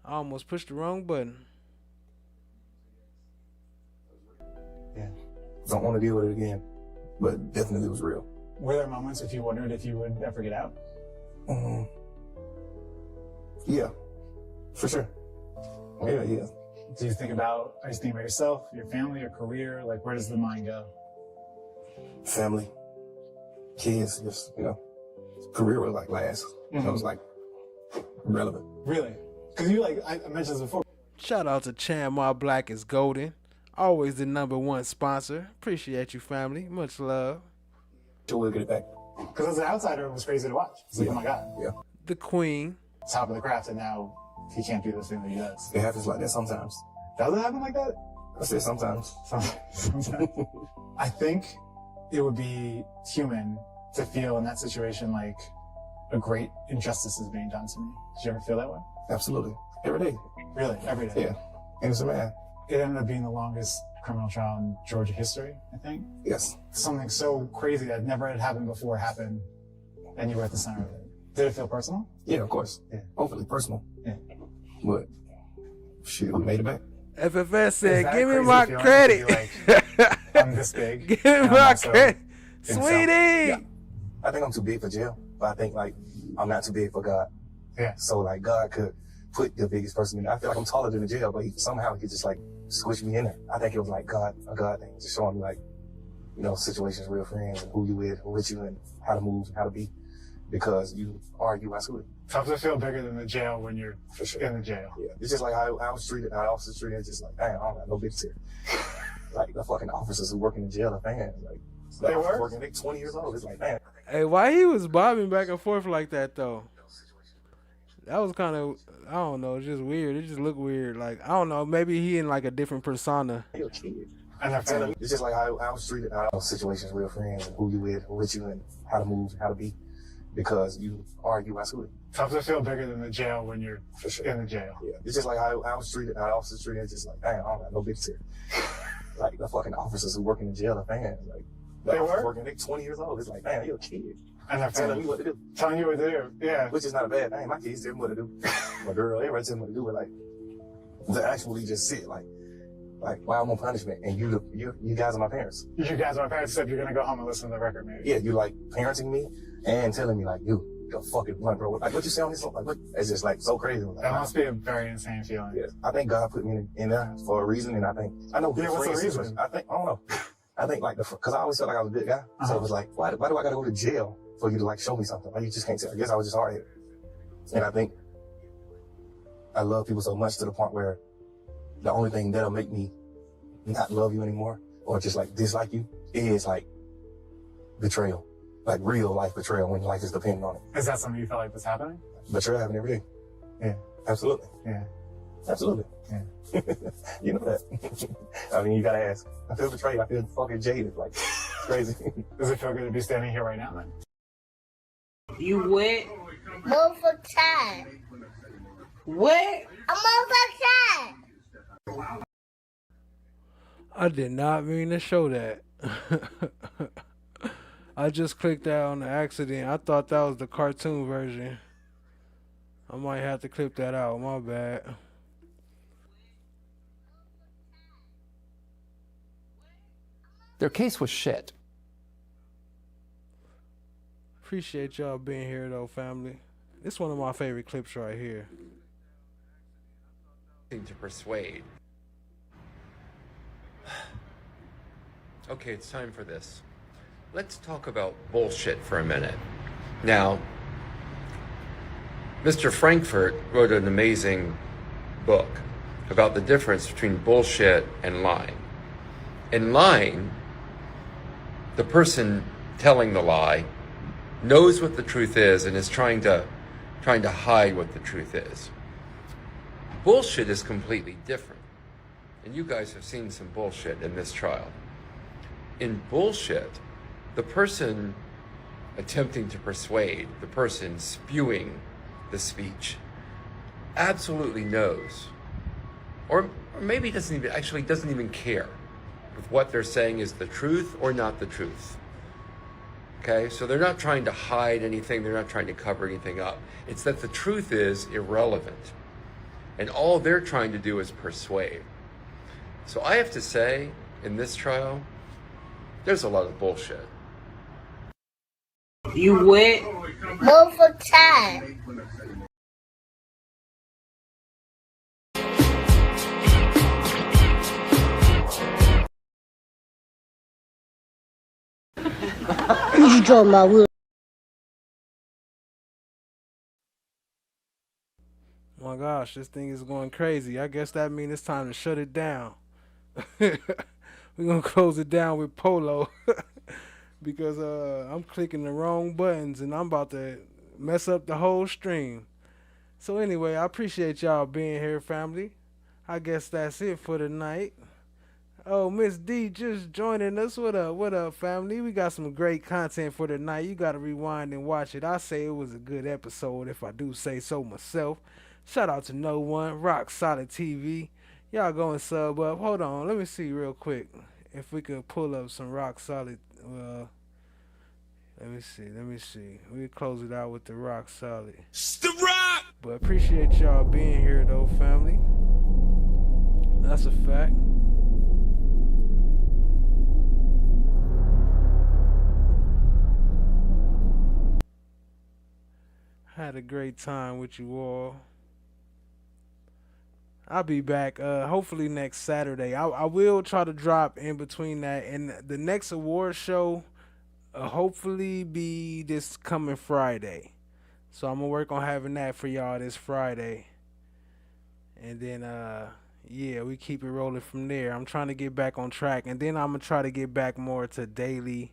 I almost pushed the wrong button. Yeah. Don't want to deal with it again, but definitely it was real. Were there moments if you wondered if you would ever get out? Yeah, for sure. Yeah. Are you thinking about yourself, your family, your career? Like, where does the mind go? Family, kids, just, you know, career was like last. Mm-hmm. It was like irrelevant. Really? Because you I mentioned this before. Shout out to Chan My Black is Golden. Always the #1 sponsor. Appreciate you, family. Much love. Sure, we'll get it back. Because as an outsider, it was crazy to watch. It's like, oh my God. Yeah. The Queen. Top of the craft, and now he can't do this thing that he does. It happens like that sometimes. Does it happen like that? I said sometimes. Sometimes. I think it would be human to feel in that situation like a great injustice is being done to me. Did you ever feel that way? Absolutely. Every day. Really? Every day? Yeah. Innocent man. It ended up being the longest criminal trial in Georgia history, I think. Yes. Something so crazy that never had happened before happened, and you were at the center of it. Did it feel personal? Yeah, of course. Yeah. Hopefully personal. Yeah. But, shit, we made it back. FFS said, that give me crazy my feeling credit. to be like, I'm this big. Give me and I'm my also credit. in Sweetie. Yeah. I think I'm too big for jail, but I think, like, I'm not too big for God. Yeah. So, like, God could put the biggest person in there. I feel like I'm taller than the jail, but somehow he just, like, squished me in there. I think it was, like, a God thing, just showing me, like, you know, situations, real friends, and who you with you, and how to move, and how to be, because you are you, I school. Something feel bigger than the jail when you're For sure. in the jail. Yeah. It's just like how I was treated, how officers treated, it's just like, dang, I don't got no bitches here. Like, the fucking officers who work in the jail are fans. Like, They were? working, they 20 years old. It's like, man. Hey, why he was bobbing back and forth like that, though? That was kind of, I don't know, it's just weird. It just looked weird. Like, I don't know, maybe he in, like, a different persona. You're a kid. And that's it. It's just like how I was treated, how situations, real friends, and who you with you, and how to move, how to be, because you argue by scooter. Something to feel bigger than the jail when you're in the jail. Yeah, it's just like how I was treated, how the officers treated. It's just like, dang, I don't got no bitches here. Like the fucking officers who work in the jail are fans. Like the officers working, they 20 years old. It's like, damn, you're a kid. And they're telling me what to do. Telling you what to do, yeah. Which is not a bad thing. My kids tell me what to do. My girl, everybody tell me what to do. But like, to actually just sit like, why I'm on punishment and you guys are my parents. You guys are my parents, except you're gonna go home and listen to the record, maybe. Yeah, you like parenting me and telling me like, you're fucking blunt, bro. Like, what you say on this song? Like, what? It's just like so crazy. Like, that must be a very insane feeling. Yeah, I think God put me in there for a reason, and I know. Yeah, what's the reason? I don't know. I think like because I always felt like I was a good guy, so it was like, why do I gotta go to jail for you to like show me something? Like, you just can't tell. I guess I was just hard-headed, and I think I love people so much to the point where the only thing that'll make me not love you anymore or just like dislike you is like betrayal, like real life betrayal when life is dependent on it. Is that something you felt like was happening? Betrayal happening every day. Yeah. Absolutely. Yeah. Absolutely. Yeah. You know that. I mean, you gotta ask. I feel betrayed. I feel fucking jaded. Like, it's crazy. Does it feel good to be standing here right now then? You wet? Motherfucker. What? A motherfucker. I did not mean to show that. I just clicked that on the accident. I thought that was the cartoon version. I might have to clip that out. My bad. Their case was shit. Appreciate y'all being here though, family. It's one of my favorite clips right here. To persuade. Okay, it's time for this. Let's talk about bullshit for a minute. Now, Mr. Frankfurt wrote an amazing book about the difference between bullshit and lying. In lying, the person telling the lie knows what the truth is and is trying to hide what the truth is. Bullshit is completely different. And you guys have seen some bullshit in this trial. In bullshit, the person attempting to persuade, the person spewing the speech, absolutely knows, or maybe doesn't even care if what they're saying is the truth or not the truth. Okay, so they're not trying to hide anything, they're not trying to cover anything up. It's that the truth is irrelevant. And all they're trying to do is persuade. So I have to say, in this trial, there's a lot of bullshit. You wet? Motherfucker. You draw my will. Oh my gosh, this thing is going crazy. I guess that means it's time to shut it down. We're gonna close it down with Polo because I'm clicking the wrong buttons and I'm about to mess up the whole stream. So anyway, I appreciate y'all being here, family. I guess that's it for tonight. Oh, Miss D just joining us. What up, family? We got some great content for tonight. You gotta rewind and watch it. I say it was a good episode if I do say so myself. Shout out to No One, Rock Solid TV. Y'all go and sub up. Hold on, let me see real quick if we could pull up some Rock Solid. Let me see. We'll close it out with the Rock Solid. The Rock! But appreciate y'all being here though, family. That's a fact. Had a great time with you all. I'll be back hopefully next Saturday. I will try to drop in between that, and the next award show hopefully be this coming Friday. So I'm gonna work on having that for y'all this Friday. And then yeah, we keep it rolling from there. I'm trying to get back on track, and then I'm gonna try to get back more to daily,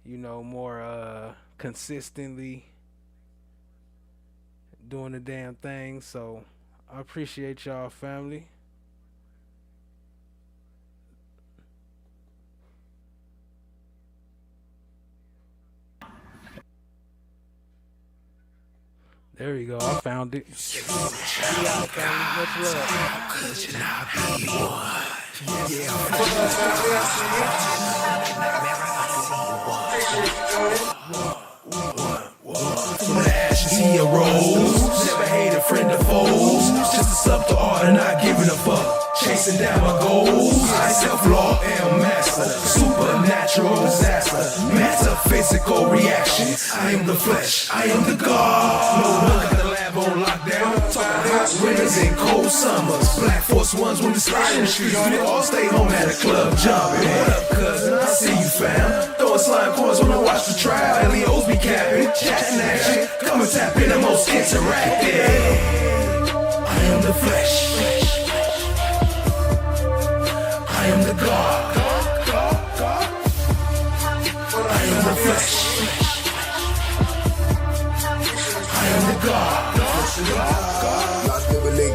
more consistently doing the damn thing. So I appreciate y'all, family. There you go. I found it. From the ashes he arose. Never hated friend or foes. Just a sub to art and not giving a fuck. Chasing down my goals. I self-law am master. Supernatural disaster. Metaphysical reaction. I am the flesh. I am the God. No one got the lab on lockdown. Talking hot winters and cold summers. Black Force Ones when we slide in the streets. We all stay home at a club jumping. What up, cousin? I see you, fam. Throwing slime coins when I watch the trial. LEOs be capping. Chatting action. Come and tap in the most interactive. I am the flesh. I am the God. I am the flesh. I am the God.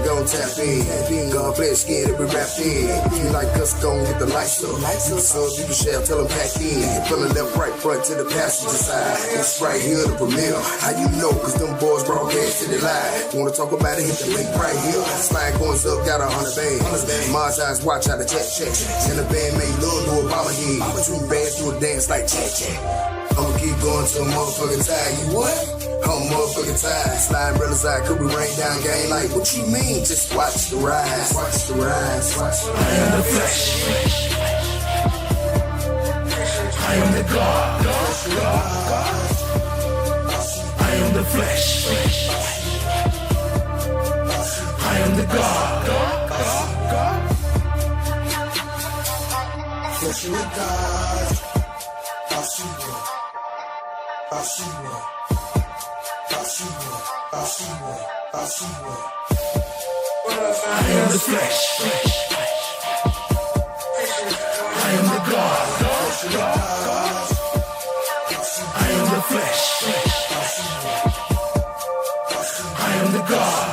Gon' tap in, gon' flesh skin, every rap in. You like us, gon' get the lights up. So you can share, tell them pack in. From the left, right, front to the passenger side. It's right here, the premiere. How you know? Cause them boys broadcast to the live. Wanna talk about it, hit the link right here. Slide coins up, got 100 bands. Mars eyes, watch how the check. And the band made love to a bomber head. 2 bands do a dance like check. I'ma keep going till I'm motherfucking tired. You what? I'm motherfucking tired. Slide real side, could we rain down game? Like, what you mean? Just watch the rise. Watch the rise. I am the flesh. I am the God. I am the flesh. I am the God. Flesh of the God. I am the flesh. I am the God. I am the flesh. I am the God.